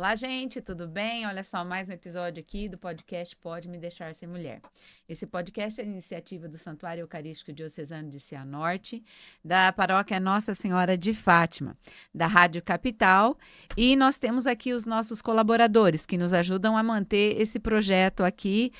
Olá, gente, tudo bem? Olha só, mais um episódio aqui do podcast Pode Me Deixar Ser Mulher. Esse podcast é iniciativa do Santuário Eucarístico Diocesano de Cianorte, da paróquia Nossa Senhora de Fátima, da Rádio Capital, e nós temos aqui os nossos colaboradores que nos ajudam a manter esse projeto aqui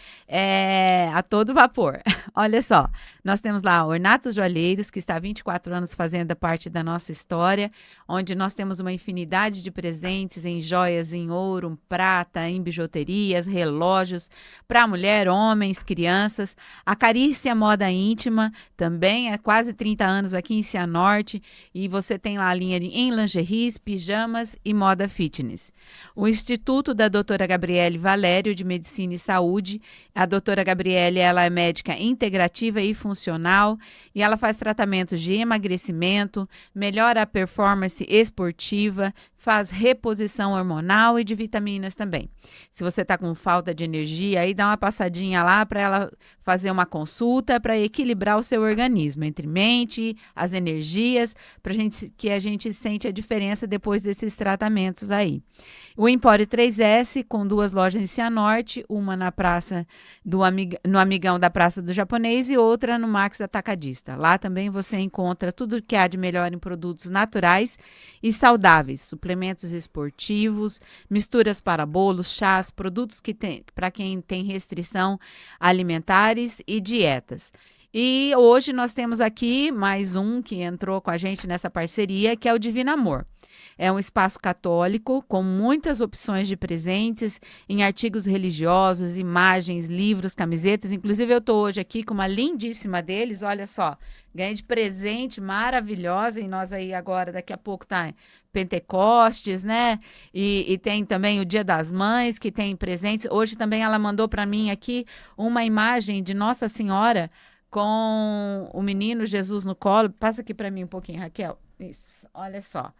a todo vapor. Olha só, nós temos lá o Ornatos Joalheiros, que está há 24 anos fazendo parte da nossa história, onde nós temos uma infinidade de presentes em joias em ouro, prata, em bijuterias, relógios, para mulher, homens, crianças. A Carícia Moda Íntima, também há quase 30 anos aqui em Cianorte, e você tem lá a linha em lingeries, pijamas e moda fitness. O Instituto da doutora Gabriele Valério, de Medicina e Saúde. A doutora Gabriele, ela é médica integrativa e funcional, e ela faz tratamentos de emagrecimento, melhora a performance esportiva, faz reposição hormonal e de vitaminas também. Se você está com falta de energia, aí dá uma passadinha lá para ela fazer uma consulta para equilibrar o seu organismo, entre mente, as energias, para que a gente sente a diferença depois desses tratamentos aí. O Empório 3S, com 2 lojas em Cianorte, uma na praça no Amigão da Praça do Japonês e outra no Max Atacadista. Lá também você encontra tudo que há de melhor em produtos naturais e saudáveis, suplementos esportivos, misturas para bolos, chás, produtos que tem para quem tem restrição alimentares e dietas. E hoje nós temos aqui mais um que entrou com a gente nessa parceria, que é o Divino Amor. É um espaço católico com muitas opções de presentes em artigos religiosos, imagens, livros, camisetas. Inclusive eu estou hoje aqui com uma lindíssima deles, olha só. Ganhei de presente, maravilhosa, e nós aí agora, daqui a pouco tá Pentecostes, né? E tem também o Dia das Mães, que tem presentes. Hoje também ela mandou para mim aqui uma imagem de Nossa Senhora com o menino Jesus no colo. Passa aqui para mim um pouquinho, Raquel. Isso, olha só.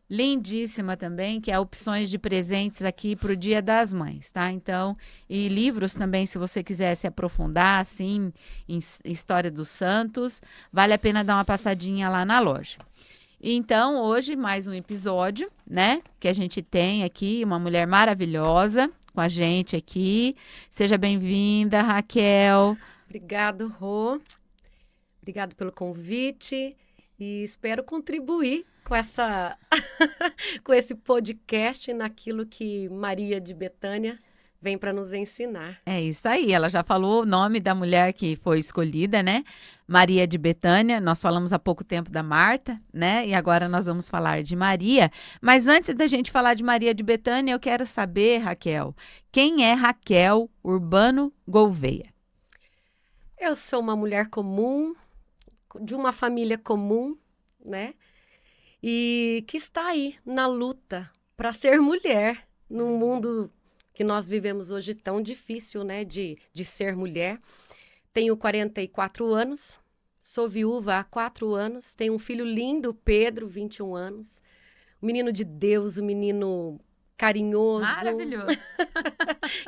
Lindíssima também, que é opções de presentes aqui para o Dia das Mães, tá? Então, e livros também, se você quiser se aprofundar, assim, em História dos Santos, vale a pena dar uma passadinha lá na loja. Então, hoje, mais um episódio, né? Que a gente tem aqui uma mulher maravilhosa com a gente aqui. Seja bem-vinda, Raquel. Obrigado, Rô. Obrigado pelo convite e espero contribuir com com esse podcast naquilo que Maria de Betânia vem para nos ensinar. É isso aí, ela já falou o nome da mulher que foi escolhida, né? Maria de Betânia. Nós falamos há pouco tempo da Marta, né? E agora nós vamos falar de Maria. Mas antes da gente falar de Maria de Betânia, eu quero saber, Raquel, quem é Raquel Urbano Gouveia? Eu sou uma mulher comum, de uma família comum, né? E que está aí na luta para ser mulher num mundo que nós vivemos hoje tão difícil, né? De ser mulher. Tenho 44 anos, sou viúva há 4 anos, tenho um filho lindo, Pedro, 21 anos. Um menino de Deus, um menino carinhoso. Maravilhoso.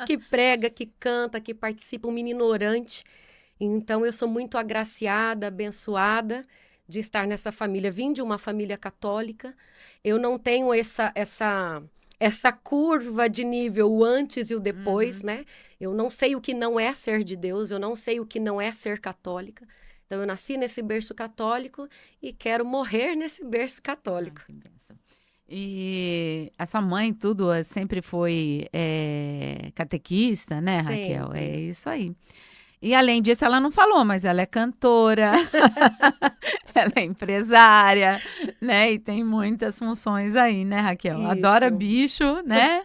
Que prega, que canta, que participa, um menino orante. Então, eu sou muito agraciada, abençoada de estar nessa família. Vim de uma família católica. Eu não tenho essa curva de nível, o antes e o depois, né? Eu não sei o que não é ser de Deus, eu não sei o que não é ser católica. Então, eu nasci nesse berço católico e quero morrer nesse berço católico. Que bênção. E a sua mãe, tudo, sempre foi catequista, né, Raquel? Sempre. É isso aí. E além disso, ela não falou, mas ela é cantora, ela é empresária, né? E tem muitas funções aí, né, Raquel? Adora Isso. bicho, né?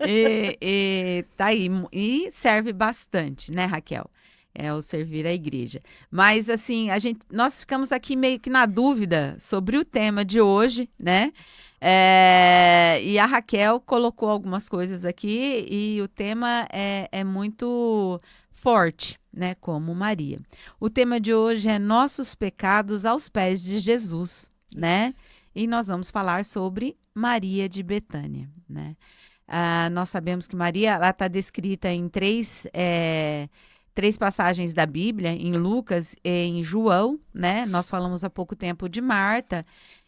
E tá aí. E serve bastante, né, Raquel? É o servir à igreja. Mas, assim, nós ficamos aqui meio que na dúvida sobre o tema de hoje, né? E a Raquel colocou algumas coisas aqui e o tema é muito forte, né? Como Maria. O tema de hoje é nossos pecados aos pés de Jesus, né? Isso. E nós vamos falar sobre Maria de Betânia, né? Nós sabemos que Maria, ela está descrita em três passagens da Bíblia, em Lucas e em João, né? Nós falamos há pouco tempo de Marta,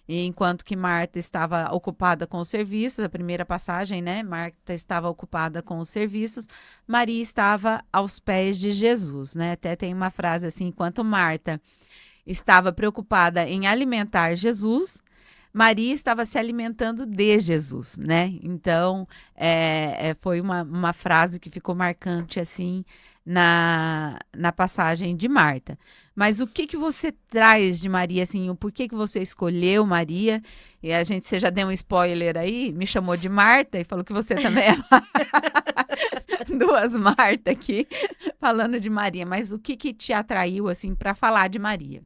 E enquanto que Marta estava ocupada com os serviços, a primeira passagem, né? Marta estava ocupada com os serviços, Maria estava aos pés de Jesus, né? Até tem uma frase assim: enquanto Marta estava preocupada em alimentar Jesus, Maria estava se alimentando de Jesus, né? Então, foi uma frase que ficou marcante, assim, na passagem de Marta. Mas o que que você traz de Maria, assim, o porquê que você escolheu Maria? E você já deu um spoiler aí, me chamou de Marta e falou que você também é duas Marta aqui, falando de Maria. Mas o que que te atraiu, assim, para falar de Maria?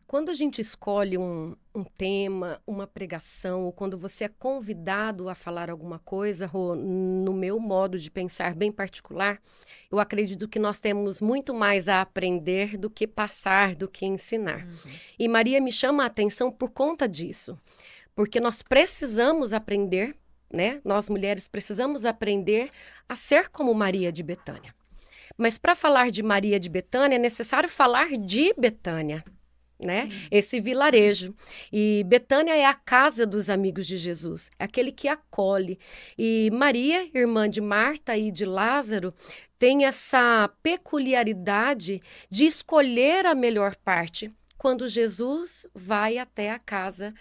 Quando a gente escolhe um tema, uma pregação, ou quando você é convidado a falar alguma coisa, Rô, no meu modo de pensar bem particular, eu acredito que nós temos muito mais a aprender do que passar, do que ensinar. E Maria me chama a atenção por conta disso, porque nós precisamos aprender, né? Nós mulheres precisamos aprender a ser como Maria de Betânia. Mas para falar de Maria de Betânia, é necessário falar de Betânia, né? Sim. Esse vilarejo. E Betânia é a casa dos amigos de Jesus, é aquele que acolhe. E Maria, irmã de Marta e de Lázaro, tem essa peculiaridade de escolher a melhor parte quando Jesus vai até a casa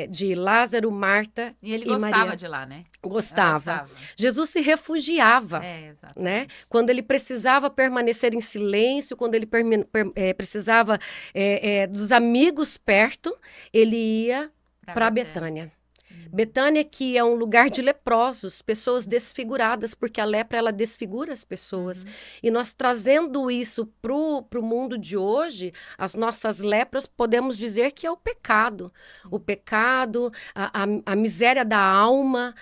de Lázaro, Marta E ele e gostava Maria. de lá, né? Gostava. Jesus se refugiava, né? Exatamente. Quando ele precisava permanecer em silêncio, quando ele precisava dos amigos perto, ele ia para Betânia. Betânia, que é um lugar de leprosos, pessoas desfiguradas, porque a lepra, ela desfigura as pessoas. E nós trazendo isso pro mundo de hoje, as nossas lepras, podemos dizer que é o pecado. O pecado, a miséria da alma,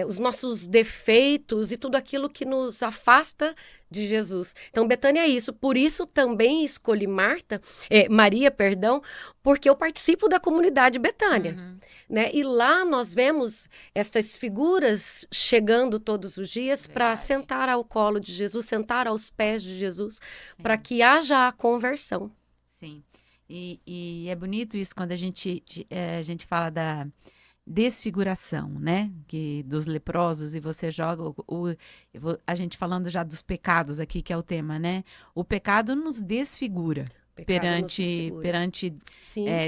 os nossos defeitos e tudo aquilo que nos afasta de Jesus. Então, Betânia é isso. Por isso também escolhi Maria, porque eu participo da comunidade Betânia. Né? E lá nós vemos essas figuras chegando todos os dias para sentar ao colo de Jesus, sentar aos pés de Jesus, para que haja a conversão. Sim. E é bonito isso quando a gente fala da desfiguração, né? Dos leprosos, e você joga a gente falando já dos pecados aqui, que é o tema, né? O pecado nos desfigura. Perante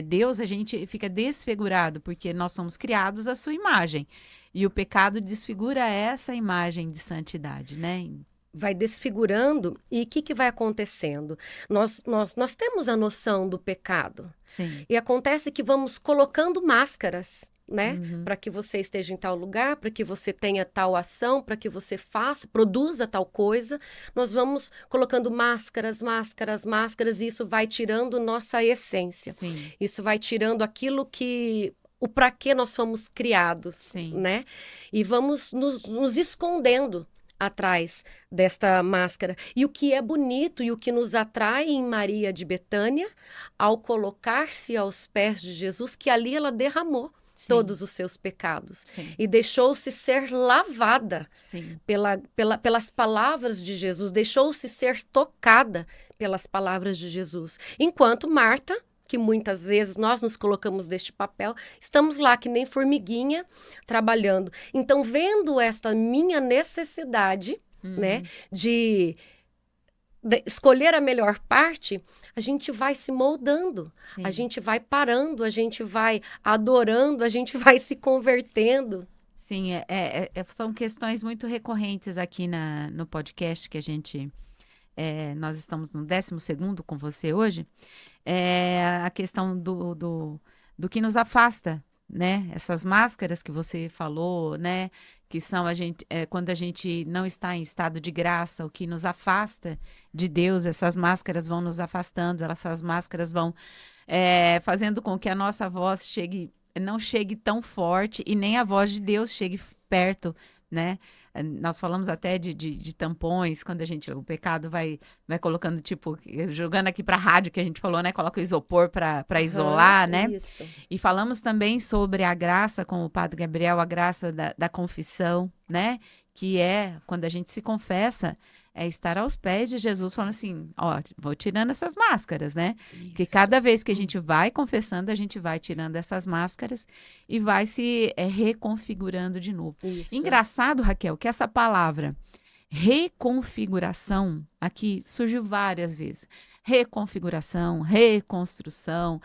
Deus, a gente fica desfigurado, porque nós somos criados à sua imagem. E o pecado desfigura essa imagem de santidade, né? Vai desfigurando, e o que vai acontecendo? Nós temos a noção do pecado. Sim. E acontece que vamos colocando máscaras, né? Para que você esteja em tal lugar, para que você tenha tal ação, para que você produza tal coisa. Nós vamos colocando máscaras, e isso vai tirando nossa essência. Sim. Isso vai tirando aquilo o para que nós somos criados, Sim. né? E vamos nos escondendo atrás desta máscara. E o que é bonito e o que nos atrai em Maria de Betânia, ao colocar-se aos pés de Jesus, que ali ela derramou todos os seus pecados. E deixou-se ser lavada pelas palavras de Jesus, deixou-se ser tocada pelas palavras de Jesus. Enquanto Marta, que muitas vezes nós nos colocamos neste papel, estamos lá que nem formiguinha trabalhando. Então, vendo esta minha necessidade, né, de escolher a melhor parte, a gente vai se moldando, a gente vai parando, a gente vai adorando, a gente vai se convertendo. Sim, são questões muito recorrentes aqui no podcast que nós estamos no 12º com você hoje, a questão do que nos afasta, né? Essas máscaras que você falou, né? Que são quando a gente não está em estado de graça, o que nos afasta de Deus, essas máscaras vão nos afastando, essas máscaras vão fazendo com que a nossa voz não chegue tão forte, e nem a voz de Deus chegue perto, né? Nós falamos até de tampões, quando o pecado vai colocando, tipo, jogando aqui para a rádio, que a gente falou, né? Coloca o isopor para isolar, né? Isso. E falamos também sobre a graça, com o Padre Gabriel, a graça da confissão, né? Que é quando a gente se confessa, é estar aos pés de Jesus, falando assim, ó, vou tirando essas máscaras, né? Porque Isso. cada vez que a gente vai confessando, a gente vai tirando essas máscaras e vai se reconfigurando de novo. Isso. Engraçado, Raquel, que essa palavra reconfiguração aqui surgiu várias vezes. Reconfiguração, reconstrução,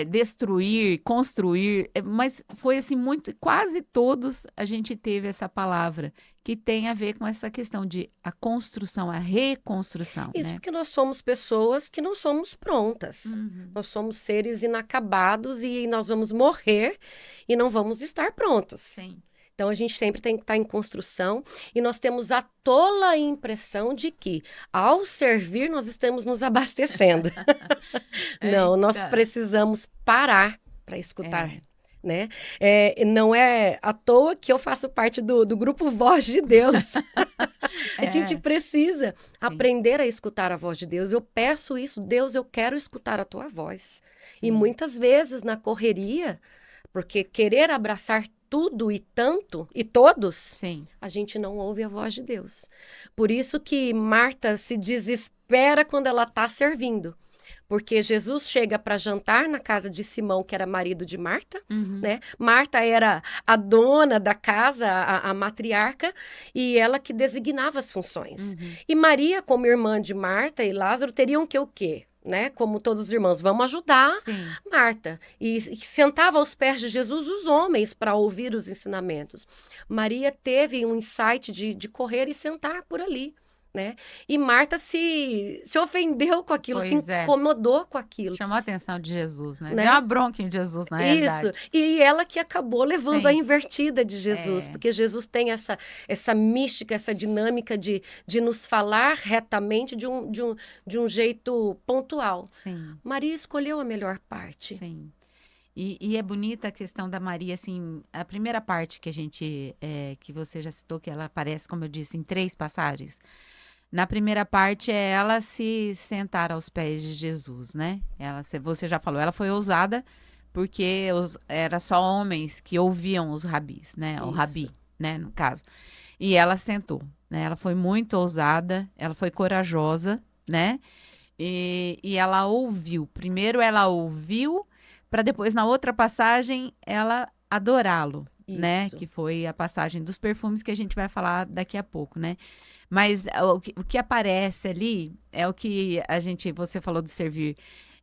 destruir, construir, mas foi assim muito, quase todos a gente teve essa palavra que tem a ver com essa questão de a construção, a reconstrução, Isso né? porque nós somos pessoas que não somos prontas. Uhum. Nós somos seres inacabados e nós vamos morrer e não vamos estar prontos. Sim. Então, a gente sempre tem que estar em construção e nós temos a tola impressão de que, ao servir, nós estamos nos abastecendo. Não, nós Eita. precisamos parar para escutar. É. Né? Não é à toa que eu faço parte do grupo Voz de Deus. A gente precisa aprender a escutar a voz de Deus. Eu peço isso, Deus, eu quero escutar a tua voz. Sim. E muitas vezes na correria, porque querer abraçar tudo e tanto, e todos, Sim. a gente não ouve a voz de Deus. Por isso que Marta se desespera quando ela está servindo. Porque Jesus chega para jantar na casa de Simão, que era marido de Marta, né? Marta era a dona da casa, a matriarca, e ela que designava as funções. E Maria, como irmã de Marta e Lázaro, teriam que o quê? Né? Como todos os irmãos, vamos ajudar Sim. Marta. E sentava aos pés de Jesus os homens para ouvir os ensinamentos. Maria teve um insight de correr e sentar por ali. Né? E Marta se ofendeu com aquilo, Pois se incomodou com aquilo. Chamou a atenção de Jesus, né? Né? Deu uma bronca em Jesus, na realidade. Isso, e ela que acabou levando Sim. a invertida de Jesus, porque Jesus tem essa mística, essa dinâmica de nos falar retamente de um jeito pontual. Sim. Maria escolheu a melhor parte. Sim. E é bonita a questão da Maria, assim, a primeira parte que a gente, que você já citou, que ela aparece, como eu disse, em 3 passagens. Na primeira parte é ela se sentar aos pés de Jesus, né? Você já falou, ela foi ousada porque era só homens que ouviam os rabis, né? O rabi, né, no caso. E ela sentou, né? Ela foi muito ousada, ela foi corajosa, né? E ela ouviu. Primeiro ela ouviu, para depois, na outra passagem, ela adorá-lo, né? Que foi a passagem dos perfumes que a gente vai falar daqui a pouco, né? Mas o que aparece ali é o que você falou do servir,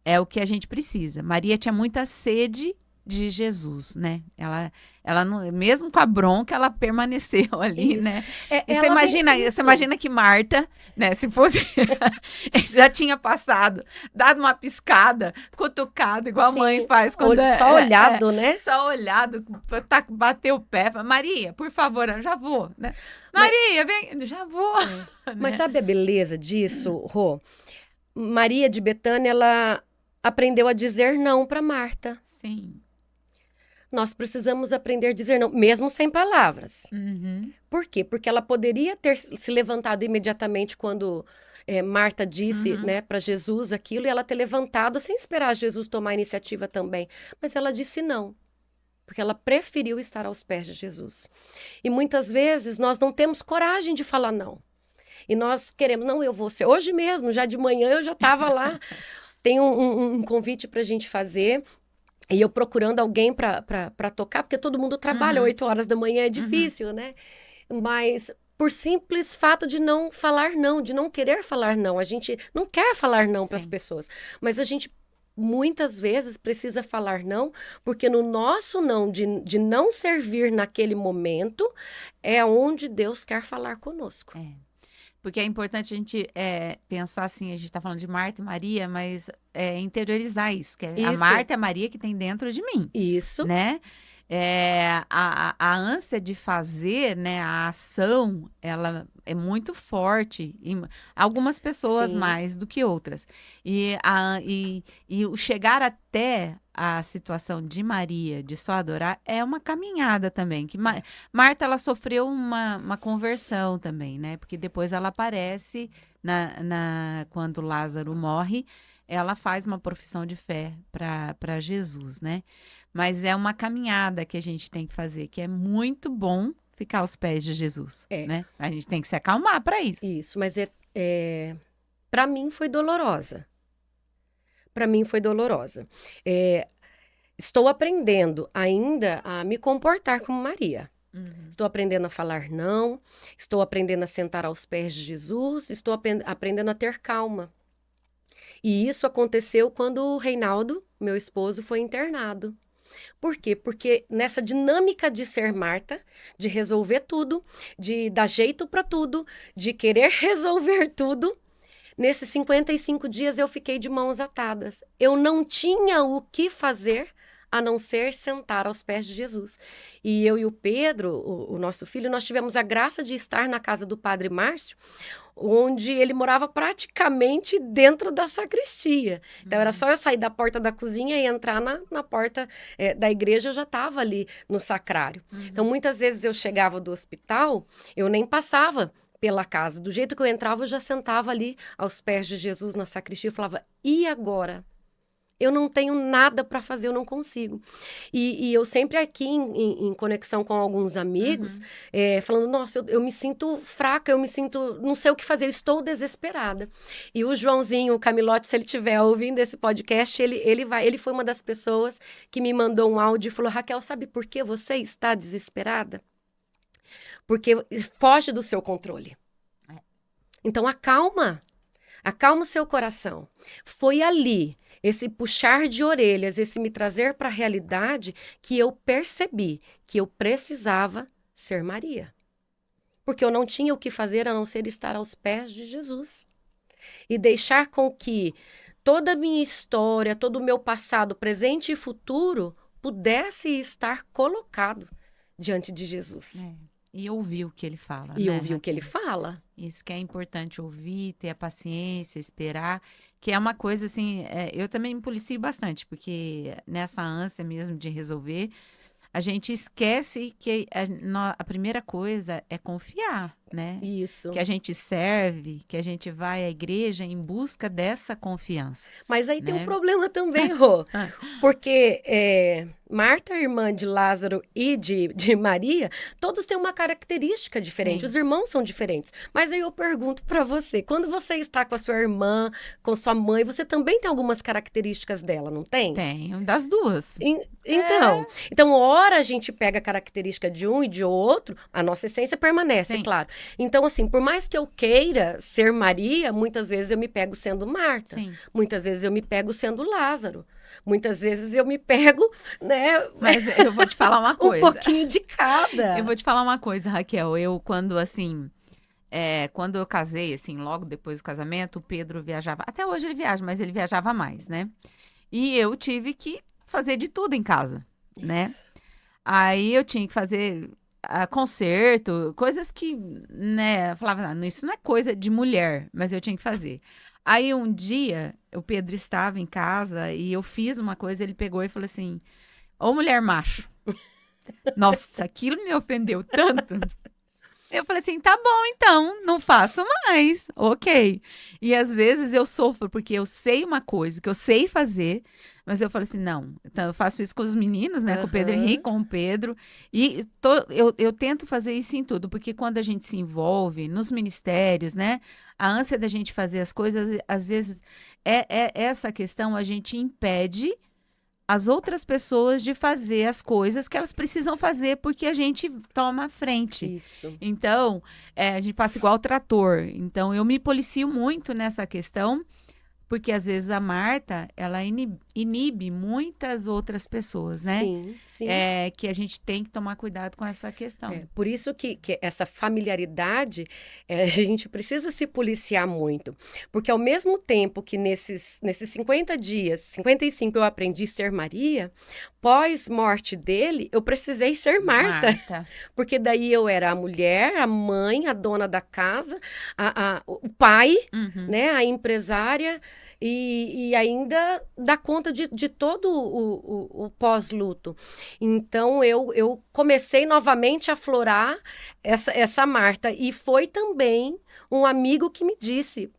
é o que a gente precisa. Maria tinha muita sede de Jesus, né? Ela não, mesmo com a bronca, ela permaneceu ali, Isso. né? Você imagina que Marta, né? Se fosse, já tinha passado, dado uma piscada, cutucado, igual a mãe faz quando só olhado, né? Só olhado, bateu o pé, Maria, por favor, eu já vou, né? Maria, vem, já vou. Né? Mas sabe a beleza disso, Rô? Maria de Betânia, ela aprendeu a dizer não para Marta. Sim. Nós precisamos aprender a dizer não, mesmo sem palavras. Por quê? Porque ela poderia ter se levantado imediatamente quando Marta disse, né, para Jesus aquilo, e ela ter levantado sem esperar Jesus tomar a iniciativa também. Mas ela disse não, porque ela preferiu estar aos pés de Jesus. E muitas vezes nós não temos coragem de falar não. E nós queremos, não, eu vou ser. Hoje mesmo, já de manhã, eu já estava lá. Tem um convite para a gente fazer. E eu procurando alguém para tocar, porque todo mundo trabalha 8 horas da manhã, é difícil, né? Mas por simples fato de não falar não, de não querer falar não. A gente não quer falar não para as pessoas. Mas a gente muitas vezes precisa falar não, porque no nosso não, de não servir naquele momento, é onde Deus quer falar conosco. Porque é importante a gente pensar assim, a gente está falando de Marta e Maria, mas interiorizar isso, que a Marta e a Maria que tem dentro de mim. Isso. Né? A ânsia de fazer, né, a ação, ela é muito forte. Em algumas pessoas mais do que outras. E o chegar até a situação de Maria, de só adorar, é uma caminhada também. Que Marta, ela sofreu uma conversão também, né? Porque depois ela aparece, quando Lázaro morre, ela faz uma profissão de fé para Jesus, né? Mas é uma caminhada que a gente tem que fazer, que é muito bom ficar aos pés de Jesus, É. né? A gente tem que se acalmar para isso. Isso, mas para mim foi dolorosa. Para mim foi dolorosa. Estou aprendendo ainda a me comportar como Maria. Estou aprendendo a falar não, estou aprendendo a sentar aos pés de Jesus, estou aprendendo a ter calma. E isso aconteceu quando o Reinaldo, meu esposo, foi internado. Por quê? Porque nessa dinâmica de ser Marta, de resolver tudo, de dar jeito para tudo, de querer resolver tudo, nesses 55 dias eu fiquei de mãos atadas. Eu não tinha o que fazer a não ser sentar aos pés de Jesus. E eu e o Pedro, o nosso filho, nós tivemos a graça de estar na casa do Padre Márcio, onde ele morava praticamente dentro da sacristia. Então, era só eu sair da porta da cozinha e entrar na porta da igreja, eu já estava ali no sacrário. Então, muitas vezes eu chegava do hospital, eu nem passava pela casa. Do jeito que eu entrava, eu já sentava ali aos pés de Jesus na sacristia e falava, e agora? Eu não tenho nada para fazer, eu não consigo. E eu sempre aqui em conexão com alguns amigos, falando, nossa, eu me sinto fraca, eu me sinto, não sei o que fazer, eu estou desesperada. E o Joãozinho, o Camilote, se ele estiver ouvindo esse podcast, ele foi uma das pessoas que me mandou um áudio e falou, Raquel, sabe por que você está desesperada? Porque foge do seu controle. Então, acalma o seu coração. Foi ali, esse puxar de orelhas, esse me trazer para a realidade, que eu percebi que eu precisava ser Maria. Porque eu não tinha o que fazer a não ser estar aos pés de Jesus. E deixar com que toda a minha história, todo o meu passado, presente e futuro, pudesse estar colocado diante de Jesus. E ouvir o que ele fala. E né, ouvir o que ele Raquel? fala. Isso que é importante, ouvir, ter a paciência, esperar, que é uma coisa assim, eu também me policio bastante, porque nessa ânsia mesmo de resolver, a gente esquece que a primeira coisa é confiar, né? Isso. Que a gente serve, que a gente vai à igreja em busca dessa confiança. Mas aí tem um né? problema também, Rô. Porque Marta, irmã de Lázaro e de Maria, todos têm uma característica diferente. Sim. Os irmãos são diferentes. Mas aí eu pergunto para você, quando você está com a sua irmã, com sua mãe, você também tem algumas características dela, não tem? Tem, das duas. Então, ora a gente pega a característica de um e de outro, a nossa essência permanece, Sim. claro. Então, assim, por mais que eu queira ser Maria, muitas vezes eu me pego sendo Marta. Sim. Muitas vezes eu me pego sendo Lázaro. Muitas vezes eu me pego, né? Mas eu vou te falar uma coisa. Um pouquinho de cada. Eu vou te falar uma coisa, Raquel. Quando eu casei, assim, logo depois do casamento, o Pedro viajava. Até hoje ele viaja, mas ele viajava mais, né? E eu tive que fazer de tudo em casa, né? Aí eu tinha que fazer concerto, coisas que, né? Eu falava, não, isso não é coisa de mulher, mas eu tinha que fazer. Aí um dia, o Pedro estava em casa e eu fiz uma coisa, ele pegou e falou assim, ô mulher macho. Nossa, aquilo me ofendeu tanto. Eu falei assim, tá bom então, não faço mais, ok. E às vezes eu sofro porque eu sei uma coisa que eu sei fazer, mas eu falo assim, não. Então eu faço isso com os meninos, né, com o Pedro Henrique, com o Pedro, e eu tento fazer isso em tudo, porque quando a gente se envolve nos ministérios, né, a ânsia da gente fazer as coisas, às vezes, essa questão a gente impede as outras pessoas de fazer as coisas que elas precisam fazer porque a gente toma a frente. Isso. Então, a gente passa igual o trator. Então, eu me policio muito nessa questão, porque às vezes a Marta, ela inibe muitas outras pessoas, né? Sim, sim. Que a gente tem que tomar cuidado com essa questão. Por isso que essa familiaridade, a gente precisa se policiar muito. Porque ao mesmo tempo que nesses 50 dias, 55 eu aprendi a ser Maria, pós-morte dele, eu precisei ser Marta. Porque daí eu era a mulher, a mãe, a dona da casa, o pai, né, a empresária, e ainda dá conta de todo o pós-luto. Então, eu comecei novamente a aflorar essa Marta. E foi também um amigo que me disse,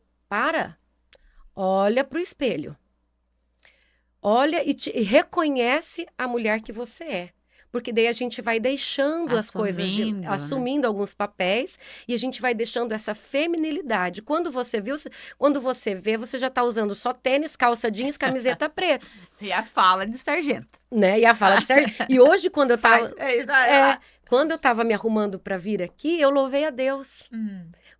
olha para o espelho. Olha e reconhece a mulher que você é. Porque daí a gente vai deixando as coisas, Assumindo, né? assumindo alguns papéis, e a gente vai deixando essa feminilidade. Quando você vê, você já tá usando só tênis, calça jeans, camiseta preta, E a fala de sargento. né? E a fala de certo. E hoje, quando eu tava, É isso. quando eu tava me arrumando para vir aqui, eu louvei a Deus.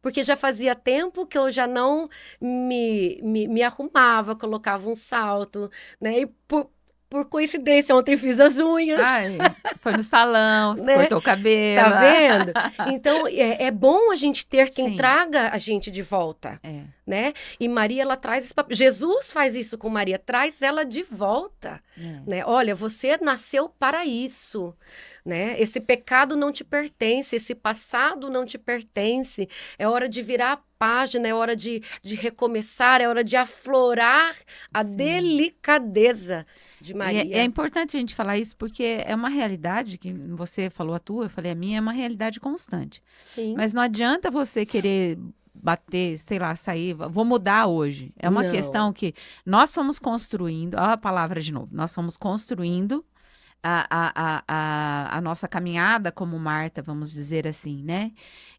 Porque já fazia tempo que eu já não me arrumava, colocava um salto, né? E por coincidência, ontem fiz as unhas, Ai, foi no salão, né? cortou o cabelo. Tá vendo? Então, é bom a gente ter quem Sim. traga a gente de volta, É. né? E Maria, ela traz esse papel. Jesus faz isso com Maria, traz ela de volta, né? Olha, você nasceu para isso, né? Esse pecado não te pertence, esse passado não te pertence. É hora de virar a página, é hora de recomeçar, é hora de aflorar a Sim. delicadeza de Maria. E é importante a gente falar isso porque é uma realidade que você falou a tua, eu falei a minha, é uma realidade constante. Sim. Mas não adianta você querer bater, sei lá, sair, vou mudar hoje. É uma Não. questão que nós fomos construindo, olha a palavra de novo, nós fomos construindo a nossa caminhada como Marta, vamos dizer assim, né?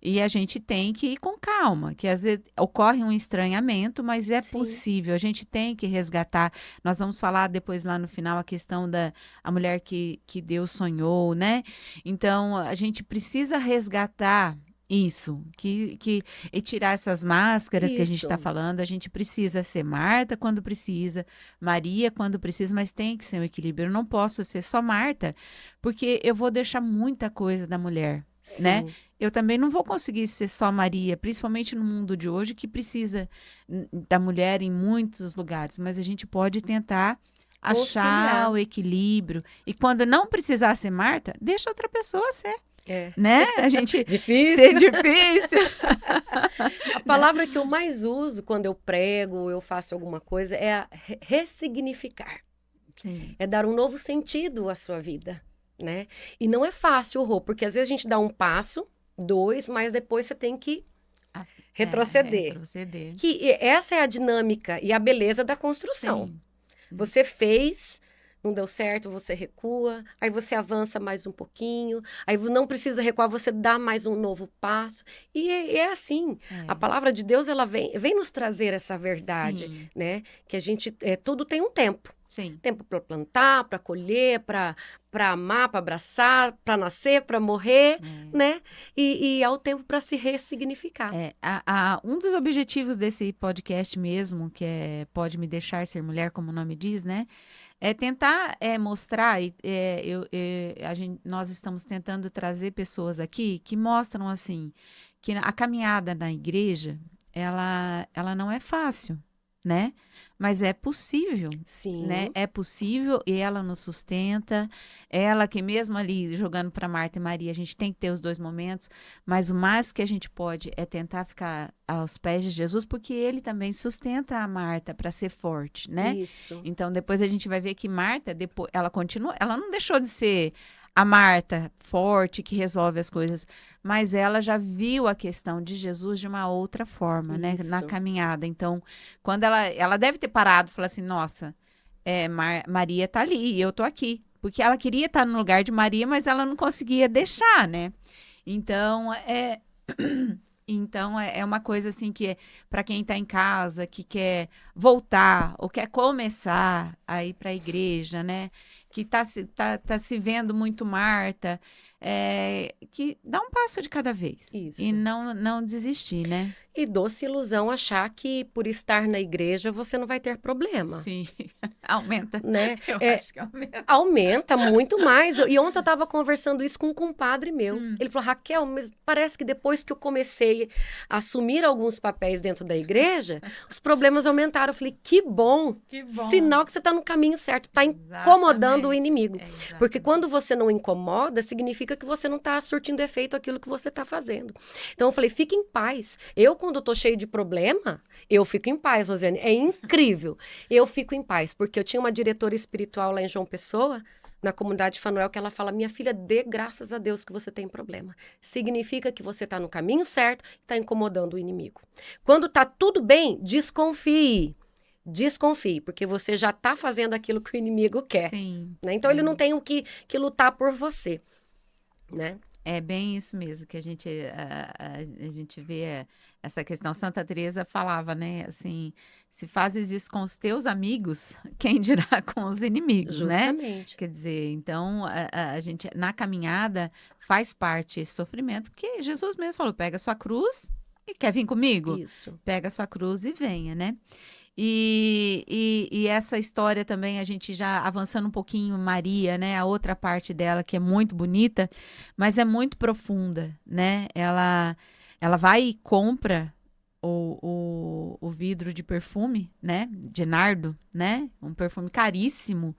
E a gente tem que ir com calma, que às vezes ocorre um estranhamento, mas é Sim. possível, a gente tem que resgatar. Nós vamos falar depois lá no final a questão da a mulher que Deus sonhou, né? Então, a gente precisa resgatar isso, e tirar essas máscaras que a gente está Isso. falando. A gente precisa ser Marta quando precisa, Maria quando precisa, mas tem que ser um equilíbrio. Eu não posso ser só Marta, porque eu vou deixar muita coisa da mulher, né? Sim. Eu também não vou conseguir ser só Maria, principalmente no mundo de hoje, que precisa da mulher em muitos lugares, mas a gente pode tentar achar Conciliar. o equilíbrio. E quando não precisar ser Marta, deixa outra pessoa ser, É. né? A gente Difícil. ser difícil. A palavra que eu mais uso quando eu prego, eu faço alguma coisa, é a ressignificar. Sim. É dar um novo sentido à sua vida, né? E não é fácil, Rô, porque às vezes a gente dá um passo, 2, mas depois você tem que retroceder. Retroceder. Que essa é a dinâmica e a beleza da construção. Sim. Você fez, não deu certo, você recua, aí você avança mais um pouquinho, aí não precisa recuar, você dá mais um novo passo. E é assim. É. A palavra de Deus, ela vem nos trazer essa verdade, Sim. né? Que a gente, tudo tem um tempo. Sim. Tempo para plantar, para colher, para amar, para abraçar, para nascer, para morrer, né? E ao tempo para se ressignificar. Um dos objetivos desse podcast mesmo, que Pode Me Deixar Ser Mulher, como o nome diz, né? É tentar mostrar, nós estamos tentando trazer pessoas aqui que mostram, assim, que a caminhada na igreja, ela não é fácil, né? Mas é possível, Sim. né? É possível e ela nos sustenta. Ela que mesmo ali jogando para Marta e Maria, a gente tem que ter os dois momentos, mas o mais que a gente pode é tentar ficar aos pés de Jesus, porque ele também sustenta a Marta para ser forte, né? Isso. Então depois a gente vai ver que Marta, depois, ela continua, ela não deixou de ser a Marta forte que resolve as coisas, mas ela já viu a questão de Jesus de uma outra forma, né, na Isso. caminhada. Então, quando ela deve ter parado e falado assim, nossa, Maria tá ali e eu tô aqui, porque ela queria estar no lugar de Maria, mas ela não conseguia deixar, né? Então, Então, é uma coisa assim que para quem está em casa, que quer voltar ou quer começar a ir para a igreja, né? Que está se vendo muito Marta, que dá um passo de cada vez. Isso. E não desistir, né? E doce ilusão achar que por estar na igreja você não vai ter problema. Sim, aumenta. Né? Eu acho que aumenta. Aumenta muito mais. E ontem eu estava conversando isso com um compadre meu. Ele falou, Raquel, mas parece que depois que eu comecei a assumir alguns papéis dentro da igreja, os problemas aumentaram. Eu falei, que bom. Que bom. Sinal que você está no caminho certo, está incomodando o inimigo. Exatamente. Porque quando você não incomoda, significa que você não está surtindo efeito aquilo que você está fazendo. Então eu falei, fique em paz. Eu, quando estou cheio de problema, eu fico em paz, Rosiane. É incrível. Eu fico em paz, porque eu tinha uma diretora espiritual lá em João Pessoa, na comunidade Fanuel, que ela fala, minha filha, dê graças a Deus que você tem problema. Significa que você está no caminho certo e está incomodando o inimigo. Quando está tudo bem, desconfie. desconfie, porque você já está fazendo aquilo que o inimigo quer. Sim. Né? Então, ele não tem o que lutar por você, né? É bem isso mesmo que a gente vê essa questão. Santa Teresa falava, né? Assim, se fazes isso com os teus amigos, quem dirá com os inimigos, né? Justamente. Quer dizer, então a gente na caminhada faz parte esse sofrimento, porque Jesus mesmo falou: pega a sua cruz e quer vir comigo? Isso. Pega a sua cruz e venha, né? E essa história também, a gente já avançando um pouquinho, Maria, né? A outra parte dela que é muito bonita, mas é muito profunda, né? Ela vai e compra o vidro de perfume, né? De nardo, né? Um perfume caríssimo.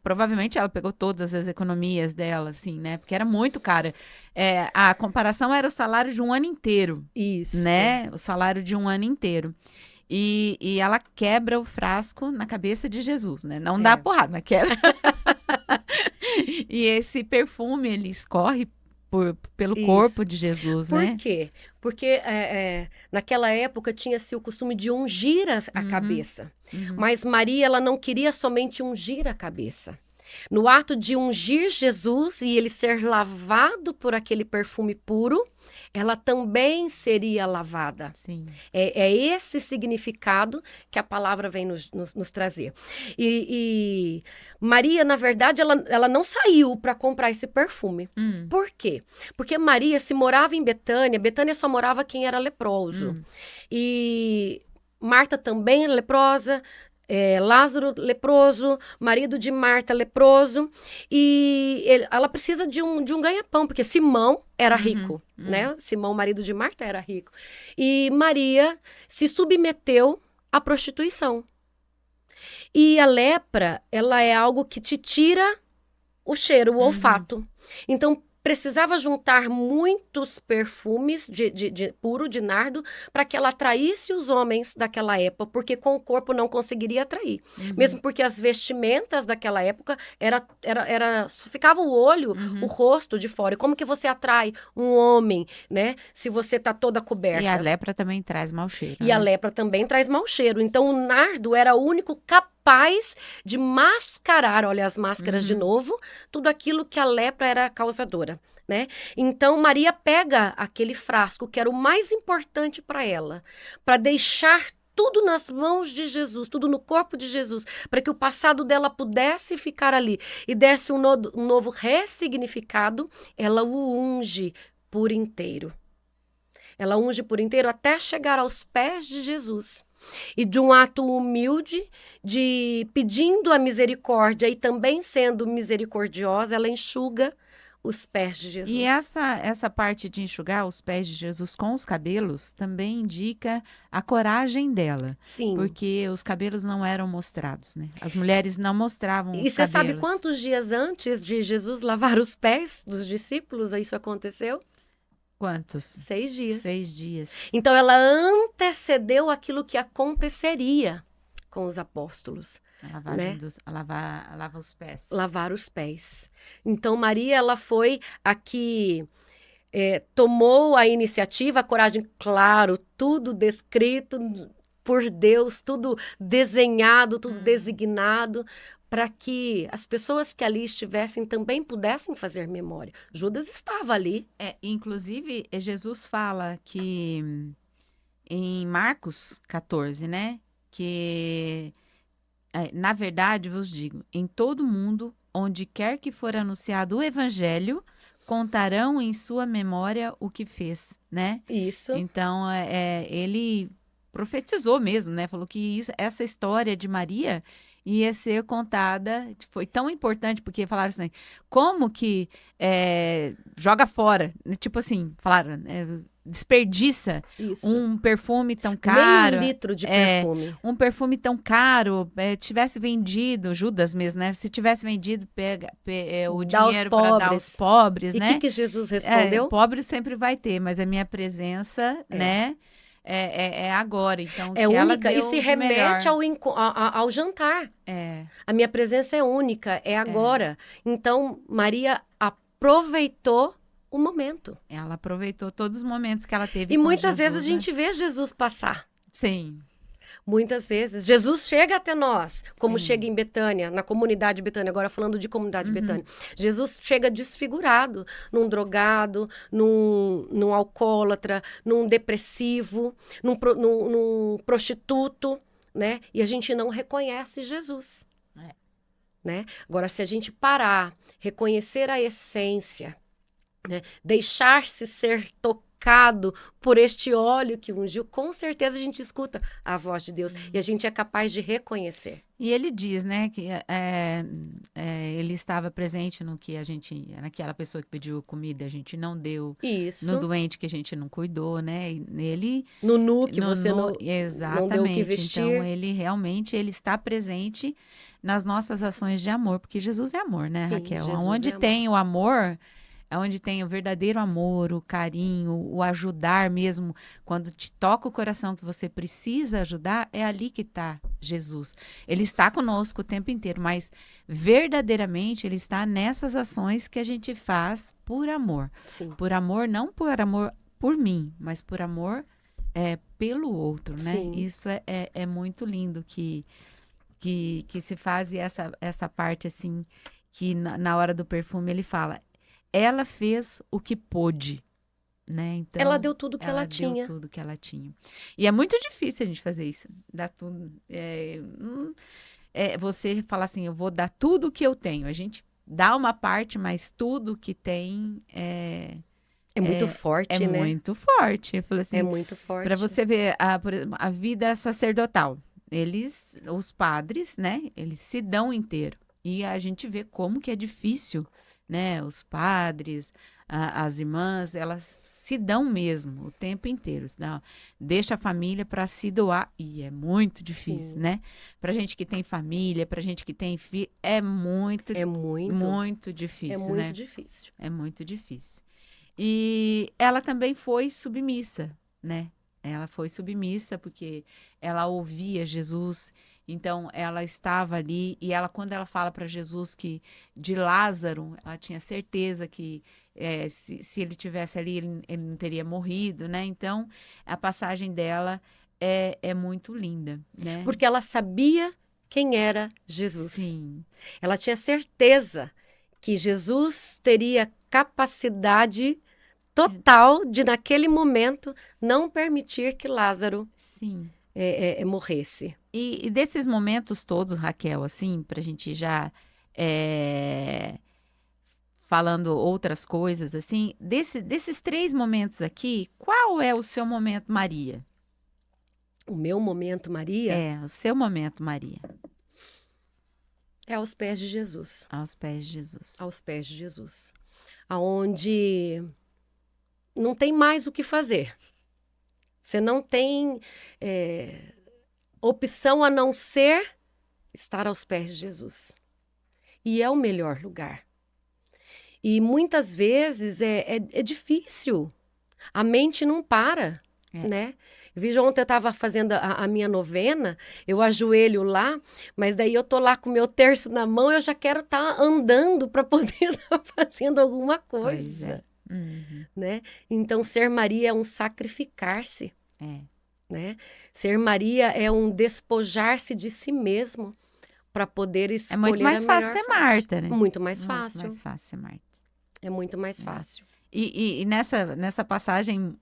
Provavelmente ela pegou todas as economias dela, assim, né? Porque era muito cara. A comparação era o salário de um ano inteiro, Isso. né? O salário de um ano inteiro. E ela quebra o frasco na cabeça de Jesus, né? Não dá porrada, mas quebra. E esse perfume, ele escorre pelo corpo de Jesus, né? Por quê? Porque naquela época tinha-se o costume de ungir a cabeça. Mas Maria, ela não queria somente ungir a cabeça. No ato de ungir Jesus e ele ser lavado por aquele perfume puro, ela também seria lavada. Sim. É esse significado que a palavra vem nos trazer. E Maria, na verdade, ela não saiu para comprar esse perfume. Por quê? Porque Maria, se morava em Betânia, Betânia só morava quem era leproso. E Marta também era leprosa, Lázaro leproso, marido de Marta leproso, e ela precisa de um ganha-pão, porque Simão era rico, né? Simão, marido de Marta, era rico. E Maria se submeteu à prostituição. E a lepra, ela é algo que te tira o cheiro, o olfato. Então, precisava juntar muitos perfumes puro de nardo para que ela atraísse os homens daquela época, porque com o corpo não conseguiria atrair. Mesmo porque as vestimentas daquela época só ficava o olho, o rosto de fora. E como que você atrai um homem, né? Se você tá toda coberta. E a lepra também traz mau cheiro. E a lepra também traz mau cheiro. Então, o nardo era o único capaz de mascarar, olha as máscaras de novo, tudo aquilo que a lepra era causadora, né? Então, Maria pega aquele frasco, que era o mais importante para ela, para deixar tudo nas mãos de Jesus, tudo no corpo de Jesus, para que o passado dela pudesse ficar ali e desse um novo ressignificado, ela o unge por inteiro. Ela unge por inteiro até chegar aos pés de Jesus. E de um ato humilde, de pedindo a misericórdia e também sendo misericordiosa, ela enxuga os pés de Jesus. E essa parte de enxugar os pés de Jesus com os cabelos também indica a coragem dela. Sim. Porque os cabelos não eram mostrados, né? As mulheres não mostravam os cabelos. E você sabe quantos dias antes de Jesus lavar os pés dos discípulos isso aconteceu? Quantos? 6 dias. 6 dias. Então, ela antecedeu aquilo que aconteceria com os apóstolos. A lavagem lava os pés. Lavar os pés. Então, Maria, ela foi a que tomou a iniciativa, a coragem, claro, tudo descrito por Deus, tudo desenhado, tudo designado, para que as pessoas que ali estivessem também pudessem fazer memória. Judas estava ali. Inclusive, Jesus fala que em Marcos 14, né? Que, na verdade, vos digo, em todo mundo, onde quer que for anunciado o evangelho, contarão em sua memória o que fez, né? Isso. Então, ele profetizou mesmo, né? Falou que essa história de Maria ia ser contada, foi tão importante, porque falaram assim, como que joga fora, tipo assim, falaram, desperdiça um perfume tão caro. Meio litro de perfume. Um perfume tão caro, tivesse vendido, Judas mesmo, né? Se tivesse vendido, pega o dinheiro para dar aos pobres, né? E o que Jesus respondeu? Pobre sempre vai ter, mas a minha presença, né? É agora, então é que única ela deu e se remete ao jantar. A minha presença é única, é agora. Então, Maria aproveitou o momento. Ela aproveitou todos os momentos que ela teve e com muitas Jesus, vezes a gente vê Jesus passar. Sim. Muitas vezes. Jesus chega até nós, como Sim. chega em Betânia, na comunidade Betânia, agora falando de comunidade Uhum. Betânia. Jesus chega desfigurado, num drogado, num alcoólatra, num depressivo, num prostituto, né? E a gente não reconhece Jesus. É. Né? Agora, se a gente parar, reconhecer a essência, né? Deixar-se ser tocado por este óleo que ungiu, com certeza a gente escuta a voz de Deus e a gente é capaz de reconhecer. E ele diz, né, que ele estava presente no que a gente, naquela pessoa que pediu comida, a gente não deu, no Isso. doente que a gente não cuidou, né? E ele, No nu que você não deu o que exatamente. Então, vestir. ele realmente ele está presente nas nossas ações de amor, porque Jesus é amor, né, Sim, Raquel? Jesus Onde é amor. tem o amor, é onde tem o verdadeiro amor, o carinho, o ajudar mesmo. Quando te toca o coração que você precisa ajudar, é ali que está Jesus. Ele está conosco o tempo inteiro, mas verdadeiramente ele está nessas ações que a gente faz por amor. Sim. Por amor, não por amor por mim, mas por amor pelo outro, né? Sim. Isso é muito lindo que se faz e essa parte assim, que na hora do perfume ele fala, ela fez o que pôde, né? Então, Ela deu tudo que ela ela deu tinha. tudo que ela tinha. E é muito difícil a gente fazer isso, dar tudo. Você fala assim, eu vou dar tudo o que eu tenho. A gente dá uma parte, mas tudo que tem É muito forte, é né? muito forte. Eu falei assim, É muito forte. para você ver por exemplo, a vida sacerdotal. Os padres, né? Eles se dão inteiro. E a gente vê como que é difícil, né? Os padres, as irmãs, elas se dão mesmo o tempo inteiro. Não, deixa a família para se doar. E é muito difícil, Sim. né? Pra gente que tem família, pra gente que tem filho, é muito difícil, É muito né? difícil. É muito difícil. E ela também foi submissa, né? Ela foi submissa porque ela ouvia Jesus, então ela estava ali e quando ela fala para Jesus que de Lázaro, ela tinha certeza que se ele tivesse ali, ele não teria morrido, né? Então a passagem dela é muito linda, né? Porque ela sabia quem era Jesus. Sim. Ela tinha certeza que Jesus teria capacidade total de, naquele momento, não permitir que Lázaro Sim. morresse. E desses momentos todos, Raquel, assim, para a gente já falando outras coisas, assim, desses 3 momentos aqui, qual é o seu momento, Maria? O meu momento, Maria, O seu momento, Maria. é aos pés de Jesus. Aos pés de Jesus. Aos pés de Jesus. Aonde não tem mais o que fazer. Você não tem opção a não ser estar aos pés de Jesus. E é o melhor lugar. E muitas vezes é difícil. A mente não para, né? Veja, ontem eu estava fazendo a minha novena, eu ajoelho lá, mas daí eu tô lá com o meu terço na mão, eu já quero estar andando para poder estar fazendo alguma coisa. Uhum. Né? Então, ser Maria é um sacrificar-se. Né? Ser Maria é um despojar-se de si mesmo para poder escolher muito mais fácil ser frente. Marta, né? Muito mais fácil. Muito mais fácil ser Marta. É muito mais fácil. E nessa passagem,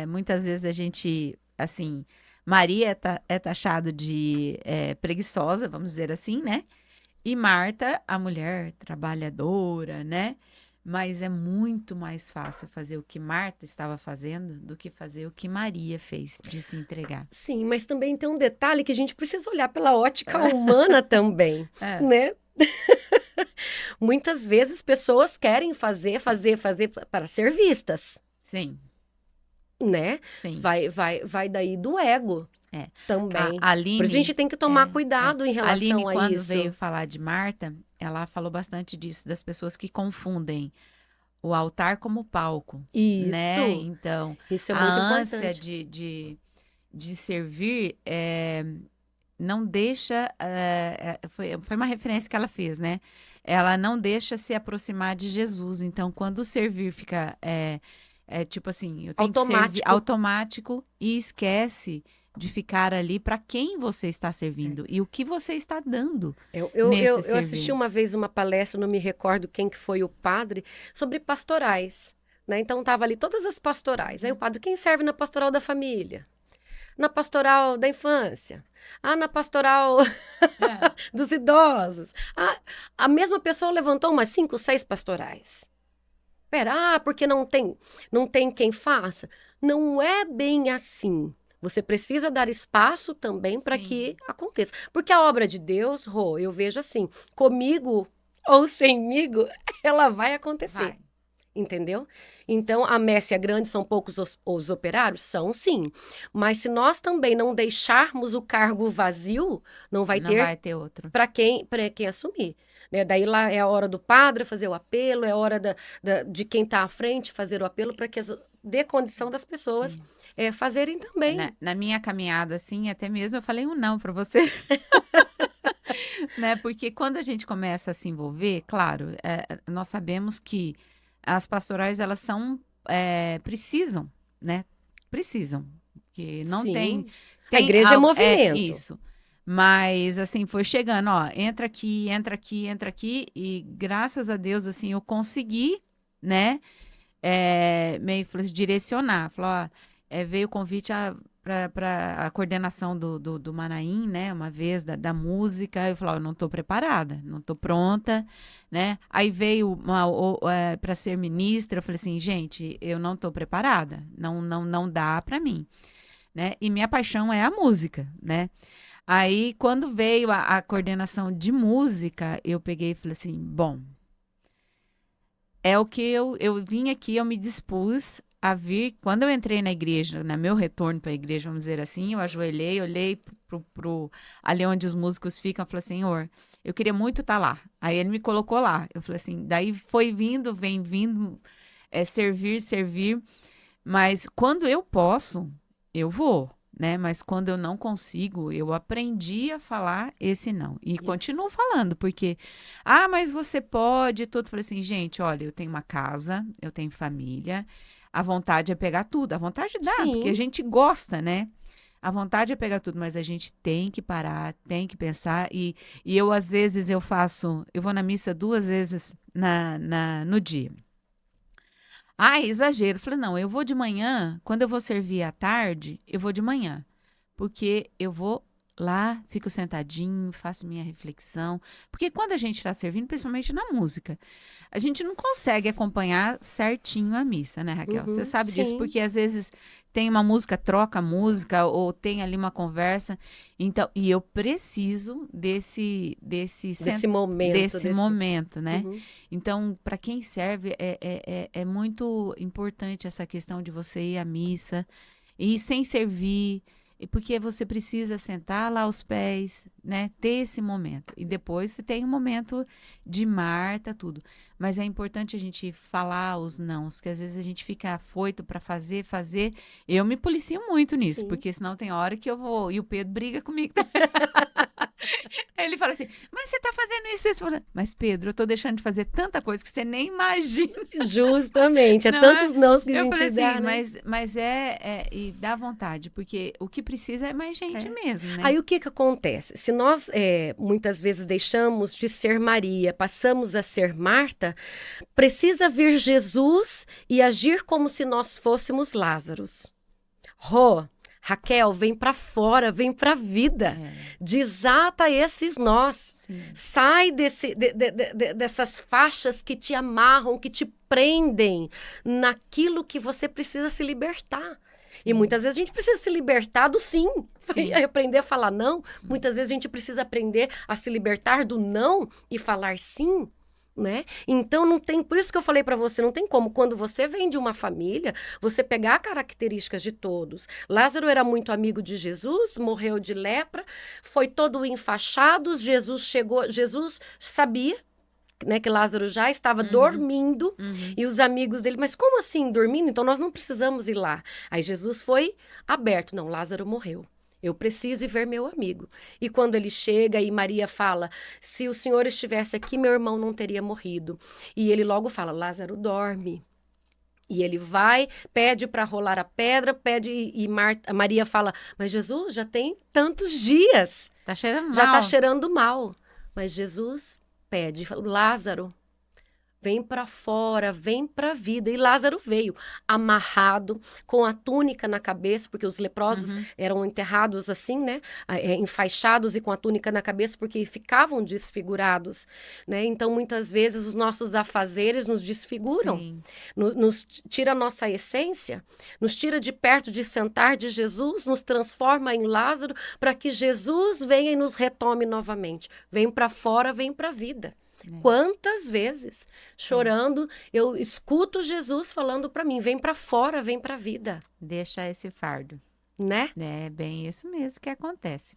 muitas vezes a gente, assim, Maria é taxado de preguiçosa, vamos dizer assim, né? E Marta, a mulher trabalhadora, né? Mas é muito mais fácil fazer o que Marta estava fazendo do que fazer o que Maria fez, de se entregar. Sim, mas também tem um detalhe que a gente precisa olhar pela ótica humana também, né? Muitas vezes pessoas querem fazer para ser vistas. Sim. Né? Sim. Vai daí do ego também. A Aline, por isso a gente tem que tomar cuidado em relação Aline, a quando isso. veio falar de Marta, ela falou bastante disso, das pessoas que confundem o altar como palco. Isso. Né? Então, isso é a muito ânsia importante. de servir não deixa... foi uma referência que ela fez, né? Ela não deixa se aproximar de Jesus. Então, quando o servir fica... tipo assim, eu tenho que servir automático e esquece de ficar ali para quem você está servindo e o que você está dando Eu nesse assisti servir. uma vez uma palestra, não me recordo quem que foi o padre, sobre pastorais, né? Então tava ali todas as pastorais. Aí o padre, quem serve na pastoral da família? Na pastoral da infância? Ah, na pastoral É, dos idosos? Ah, a mesma pessoa levantou umas 5, 6 pastorais. Pera, porque não tem quem faça? Não é bem assim. Você precisa dar espaço também para sim, que aconteça. Porque a obra de Deus, Rô, eu vejo assim, comigo ou semigo, ela vai acontecer. vai. Entendeu? Então, a messe é grande, são poucos os operários? São, sim. Mas se nós também não deixarmos o cargo vazio, não vai Não ter vai ter outro. para quem assumir. Né? Daí lá é a hora do padre fazer o apelo, é a hora de quem está à frente fazer o apelo para que dê condição das pessoas Sim. fazerem também. Na minha caminhada, assim, até mesmo eu falei um não para você, né? Porque quando a gente começa a se envolver, claro, nós sabemos que as pastorais, elas são, precisam, né? Precisam, porque não tem, Sim. A tem igreja é algo, movimento. isso. Mas, assim, foi chegando, ó, entra aqui, entra aqui, entra aqui, e graças a Deus, assim, eu consegui, né? Meio falou assim, direcionar. Falou, ó, veio o convite para a coordenação do Manaim, né? Uma vez, da música. Eu falei, ó, eu não estou preparada, não estou pronta, né? Aí veio para ser ministra. Eu falei assim, gente, eu não estou preparada, não dá para mim, né? E minha paixão é a música, né? Aí, quando veio a coordenação de música, eu peguei e falei assim, bom, é o que eu vim aqui, eu me dispus a vir. Quando eu entrei na igreja, no meu retorno para a igreja, vamos dizer assim, eu ajoelhei, olhei ali onde os músicos ficam, eu falei, Senhor, eu queria muito estar lá. Aí ele me colocou lá. Eu falei assim, daí foi vindo, vem vindo, servir, servir. Mas quando eu posso, eu vou, né? Mas quando eu não consigo, eu aprendi a falar esse não. E Isso. continuo falando, porque, mas você pode, tudo. Falei assim, gente, olha, eu tenho uma casa, eu tenho família, a vontade é pegar tudo. A vontade dá, porque a Sim. gente gosta, né? A vontade é pegar tudo, mas a gente tem que parar, tem que pensar. E eu, às vezes, eu vou na missa 2 vezes no dia. Exagero. Falei, não, eu vou de manhã, quando eu vou servir à tarde, eu vou de manhã, porque eu vou lá, fico sentadinho, faço minha reflexão, porque quando a gente está servindo, principalmente na música, a gente não consegue acompanhar certinho a missa, né, Raquel? Você Uhum. sabe disso, Sim. porque às vezes tem uma música, troca a música, ou tem ali uma conversa, então, e eu preciso Desse momento, desse desse. momento, né? Uhum. Então, para quem serve, é muito importante essa questão de você ir à missa e sem servir, e porque você precisa sentar lá aos pés, né? Ter esse momento. E depois você tem um momento de Marta, tudo. Mas é importante a gente falar os nãos, que às vezes a gente fica afoito para fazer, fazer. Eu me policio muito nisso, Sim. porque senão tem hora que eu vou. E o Pedro briga comigo. Ele fala assim, mas você tá fazendo isso, isso. Eu falo, mas Pedro, eu tô deixando de fazer tanta coisa que você nem imagina, Justamente. É não é? tantos nãos que a Eu falei gente assim, dá, né? mas e dá vontade, porque o que precisa é mais gente É. mesmo, né? Aí o que que acontece? Se nós muitas vezes deixamos de ser Maria, passamos a ser Marta, precisa vir Jesus e agir como se nós fôssemos Lázaros. Rô, Raquel, vem para fora, vem para a vida. É, Desata esses nós. sim, Sai dessas faixas que te amarram, que te prendem naquilo que você precisa se libertar. E sim, muitas vezes a gente precisa se libertar do sim, sim. aprender a falar não. Muitas vezes a gente precisa aprender a se libertar do não e falar sim. Né? Então não tem, por isso que eu falei para você, não tem como quando você vem de uma família, você pegar características de todos. Lázaro era muito amigo de Jesus, morreu de lepra, foi todo enfaixado, Jesus chegou, Jesus sabia, né, que Lázaro já estava Uhum, dormindo uhum. e os amigos dele, mas como assim dormindo? Então nós não precisamos ir lá. Aí Jesus foi aberto, não, Lázaro morreu. Eu preciso ir ver meu amigo. E quando ele chega e Maria fala: se o Senhor estivesse aqui, meu irmão não teria morrido. E ele logo fala: Lázaro dorme. E ele vai, pede para rolar a pedra, pede e Maria fala, mas Jesus já tem tantos dias, Tá cheirando já está mal. cheirando mal. Mas Jesus pede, fala, Lázaro, vem para fora, vem para a vida. E Lázaro veio amarrado, com a túnica na cabeça, porque os leprosos eram enterrados assim, né? Enfaixados e com a túnica na cabeça, porque ficavam desfigurados, né? Então, muitas vezes, os nossos afazeres nos desfiguram, Sim. nos tira a nossa essência, nos tira de perto de sentar de Jesus, nos transforma em Lázaro, para que Jesus venha e nos retome novamente. Vem para fora, vem para a vida. Quantas vezes, chorando, eu escuto Jesus falando para mim, vem para fora, vem para a vida. Deixa esse fardo. Né? É bem isso mesmo que acontece.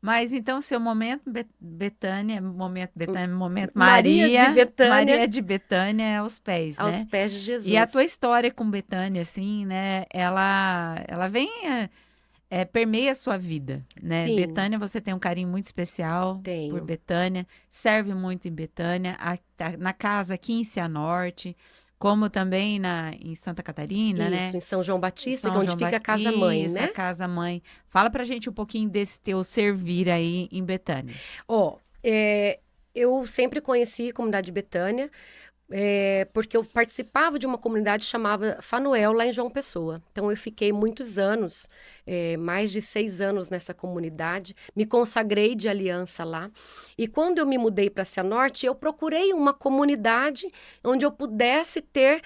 Mas então, seu momento Betânia, momento Maria Maria, de Betânia. Maria de Betânia é aos pés, Aos né? pés de Jesus. E a tua história com Betânia, assim, né? Ela vem, permeia a sua vida, né? Sim. Betânia, você tem um carinho muito especial Tenho. por Betânia, serve muito em Betânia, na casa aqui em Cianorte, como também em Santa Catarina, né? Isso, em São João Batista, São que é onde João fica a casa-mãe, Isso, né? a casa-mãe. Fala pra gente um pouquinho desse teu servir aí em Betânia. Eu sempre conheci a comunidade de Betânia, porque eu participava de uma comunidade chamada Fanuel, lá em João Pessoa. Então, eu fiquei muitos anos, mais de 6 anos nessa comunidade, me consagrei de aliança lá. E quando eu me mudei para Cianorte, eu procurei uma comunidade onde eu pudesse ter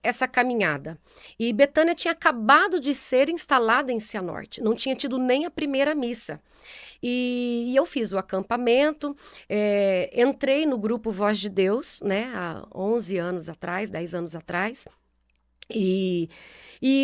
essa caminhada. E Betânia tinha acabado de ser instalada em Cianorte, não tinha tido nem a primeira missa. E eu fiz o acampamento, entrei no grupo Voz de Deus, né, há 11 anos atrás, 10 anos atrás, e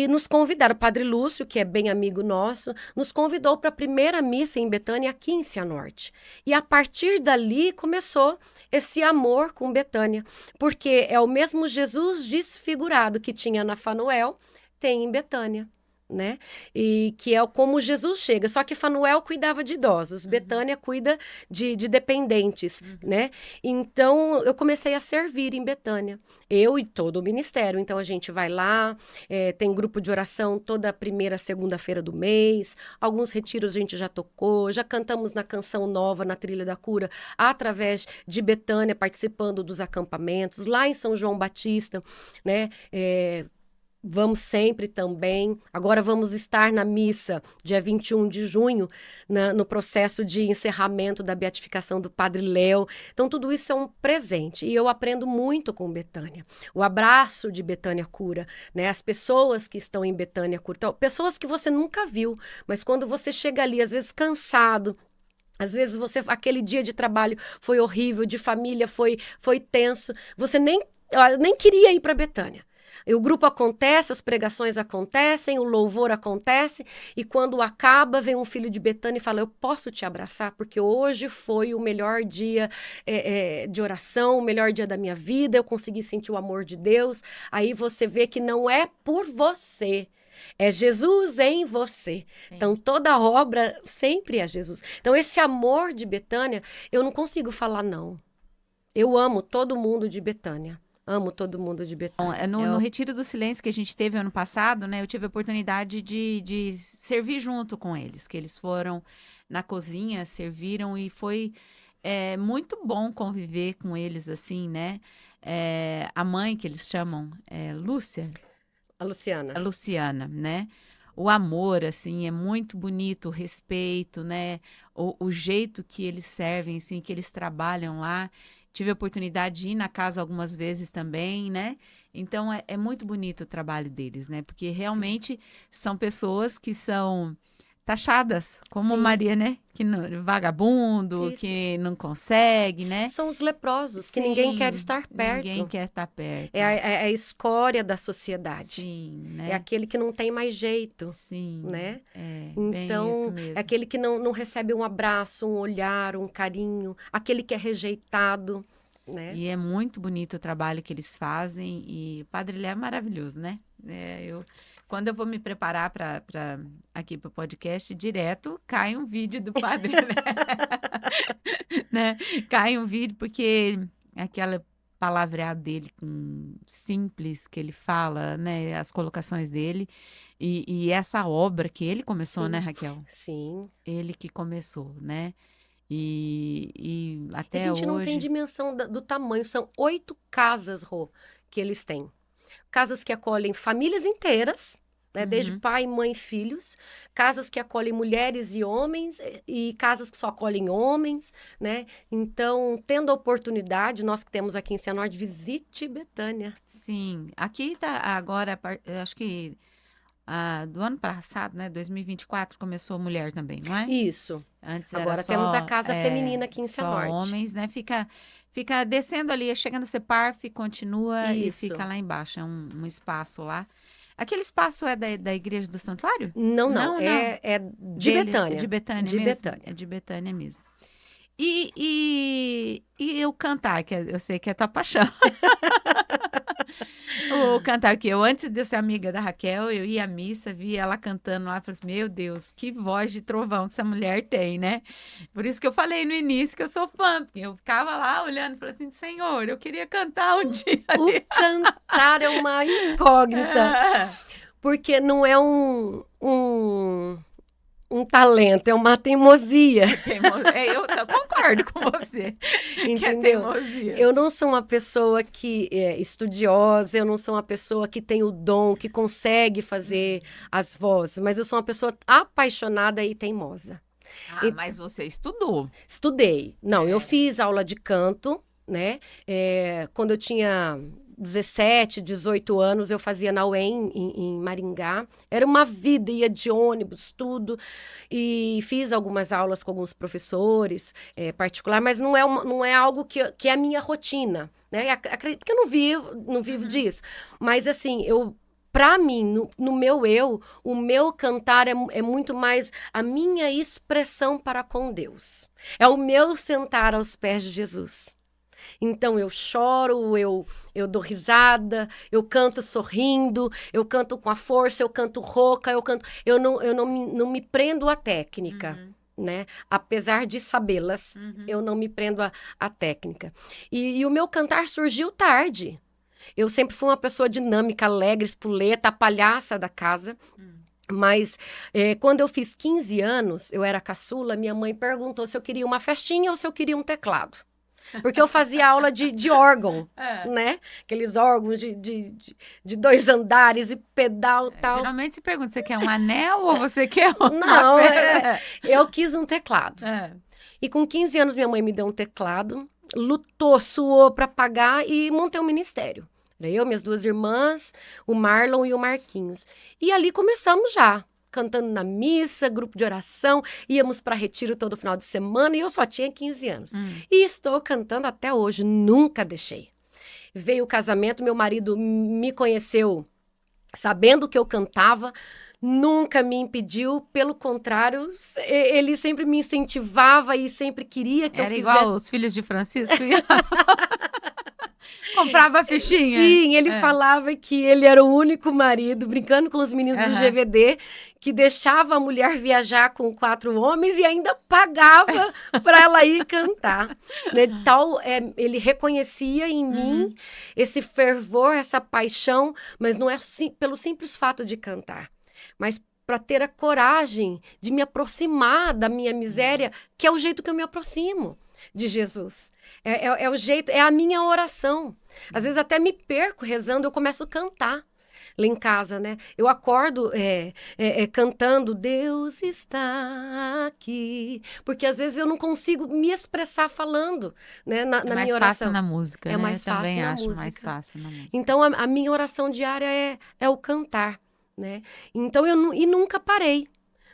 nos convidaram, o Padre Lúcio, que é bem amigo nosso, nos convidou para a primeira missa em Betânia, aqui em Cianorte. E a partir dali começou esse amor com Betânia, porque é o mesmo Jesus desfigurado que tinha na Fanuel, tem em Betânia. Né? E que é como Jesus chega, só que Fanuel cuidava de idosos, Betânia cuida de dependentes, né? Então eu comecei a servir em Betânia, eu e todo o ministério. Então a gente vai lá, tem grupo de oração toda primeira segunda-feira do mês, alguns retiros a gente já tocou, já cantamos na Canção Nova, na Trilha da Cura, através de Betânia, participando dos acampamentos, lá em São João Batista, né? Vamos sempre também. Agora vamos estar na missa, dia 21 de junho, no processo de encerramento da beatificação do Padre Léo. Então, tudo isso é um presente. E eu aprendo muito com Betânia. O abraço de Betânia cura, né? As pessoas que estão em Betânia cura. Então, pessoas que você nunca viu, mas quando você chega ali, às vezes cansado, às vezes aquele dia de trabalho foi horrível, de família foi tenso, você nem queria ir para Betânia. E o grupo acontece, as pregações acontecem, o louvor acontece, e quando acaba, vem um filho de Betânia e fala, eu posso te abraçar, porque hoje foi o melhor dia de oração, o melhor dia da minha vida, eu consegui sentir o amor de Deus. Aí você vê que não é por você, é Jesus em você. Sim. Então, toda obra sempre é Jesus. Então, esse amor de Betânia, eu não consigo falar não. Eu amo todo mundo de Betânia. Amo todo mundo de Betânia. No Retiro do Silêncio que a gente teve ano passado, né? Eu tive a oportunidade de servir junto com eles, que eles foram na cozinha, serviram e foi muito bom conviver com eles, assim, né? A mãe que eles chamam, Lúcia? A Luciana. A Luciana, né? O amor, assim, é muito bonito, o respeito, né? O jeito que eles servem, assim, que eles trabalham lá. Tive a oportunidade de ir na casa algumas vezes também, né? Então, é muito bonito o trabalho deles, né? Porque realmente são pessoas que são taxadas, como Maria, né? Que vagabundo, isso, que não consegue, né? São os leprosos, que ninguém quer estar perto. Ninguém quer estar perto. É a escória da sociedade. Sim, né? É aquele que não tem mais jeito. Sim, né? Então, bem isso é mesmo. aquele que não recebe um abraço, um olhar, um carinho. Aquele que é rejeitado, né? E é muito bonito o trabalho que eles fazem. E o Padre Léo é maravilhoso, né? Quando eu vou me preparar aqui para o podcast, direto cai um vídeo do Padre Léo. Né? Cai um vídeo, porque aquela palavreado dele, simples que ele fala, né? As colocações dele. E essa obra que ele começou, né, Sim. Raquel? Sim. Ele que começou, né? E A até gente não tem hoje. dimensão do tamanho. São 8 casas, Rô, que eles têm. Casas que acolhem famílias inteiras, né, desde Uhum. pai, mãe, filhos. Casas que acolhem mulheres e homens, e casas que só acolhem homens, né? Então, tendo a oportunidade, nós que temos aqui em Cianorte, visite Betânia. Sim, aqui tá agora, eu acho que do ano passado, né, 2024, começou mulher também, não é? Isso. Antes era Agora temos a só, casa feminina aqui em só Cianorte. homens, né? Fica descendo ali, chega no Ceparf, continua e fica Isso. lá embaixo, é um espaço lá. Aquele espaço é da Igreja do Santuário? Não, não. Não, não, É de dele, é de Betânia. Betânia De mesmo? Betânia. É de Betânia mesmo. E eu cantar, que eu sei que é tua paixão. O cantar que eu, antes de eu ser amiga da Raquel, eu ia à missa, via ela cantando lá, falei assim, meu Deus, que voz de trovão que essa mulher tem, né? Por isso que eu falei no início que eu sou fã, porque eu ficava lá olhando e falei assim, Senhor, eu queria cantar um dia O ali. cantar é uma incógnita, É, porque não é um talento, é uma teimosia, eu concordo com você, que é entendeu? teimosia. Eu não sou uma pessoa que é estudiosa, eu não sou uma pessoa que tem o dom, que consegue fazer as vozes, mas eu sou uma pessoa apaixonada e teimosa. Ah, mas você estudou. Estudei. Não, eu É. fiz aula de canto, né? Quando eu tinha 17, 18 anos, eu fazia na UEM, em Maringá. Era uma vida, ia de ônibus, tudo. E fiz algumas aulas com alguns professores particular, mas não é algo que é a minha rotina, né? Acredito que eu não vivo disso. Mas, assim, para mim, no meu eu, o meu cantar é muito mais a minha expressão para com Deus. É o meu sentar aos pés de Jesus. Então eu choro, eu dou risada, eu canto sorrindo, eu canto com a força, eu canto rouca, eu não me prendo à técnica. Né? Apesar de sabê-las, eu não me prendo à técnica. E o meu cantar surgiu tarde. Eu sempre fui uma pessoa dinâmica, alegre, espoleta, a palhaça da casa. Mas quando eu fiz 15 anos, eu era caçula, minha mãe perguntou se eu queria uma festinha ou se eu queria um teclado. Porque eu fazia aula de órgão, né? Aqueles órgãos de 2 andares e pedal e tal. Geralmente se pergunta, você quer um anel ou você quer uma Não, eu quis um teclado. É. E com 15 anos minha mãe me deu um teclado, lutou, suou para pagar e montei um ministério. Era eu, minhas 2 irmãs, o Marlon e o Marquinhos. E ali começamos já, cantando na missa, grupo de oração, íamos para retiro todo final de semana e eu só tinha 15 anos. E estou cantando até hoje, nunca deixei. Veio o casamento, meu marido me conheceu sabendo que eu cantava, nunca me impediu, pelo contrário, ele sempre me incentivava e sempre queria que eu Era fizesse. igual os filhos de Francisco? Comprava a fichinha. Sim, ele falava que ele era o único marido, brincando com os meninos do GVD, que deixava a mulher viajar com 4 homens e ainda pagava para ela ir cantar. Né? Tal, ele reconhecia em mim esse fervor, essa paixão, mas não é pelo simples fato de cantar, mas para ter a coragem de me aproximar da minha miséria, que é o jeito que eu me aproximo de Jesus. É o jeito, é a minha oração. Às vezes até me perco rezando, eu começo a cantar lá em casa, né? Eu acordo cantando, Deus está aqui. Porque às vezes eu não consigo me expressar falando, né, na minha oração. É mais fácil na música, né? Mais fácil Também na acho música. mais fácil na música. Então a minha oração diária é o cantar, né? Então eu nunca parei.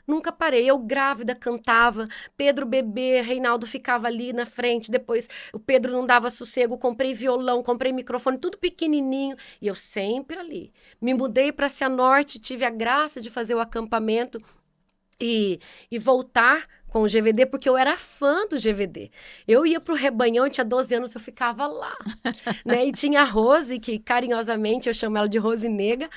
Nunca parei, eu grávida cantava, Pedro bebê, Reinaldo ficava ali na frente, depois o Pedro não dava sossego, comprei violão, comprei microfone, tudo pequenininho, e eu sempre ali. Me mudei para Cianorte, tive a graça de fazer o acampamento e voltar com o GVD, porque eu era fã do GVD. Eu ia pro Rebanhão, eu tinha 12 anos, eu ficava lá, né? E tinha a Rose, que carinhosamente eu chamo ela de Rose Nega,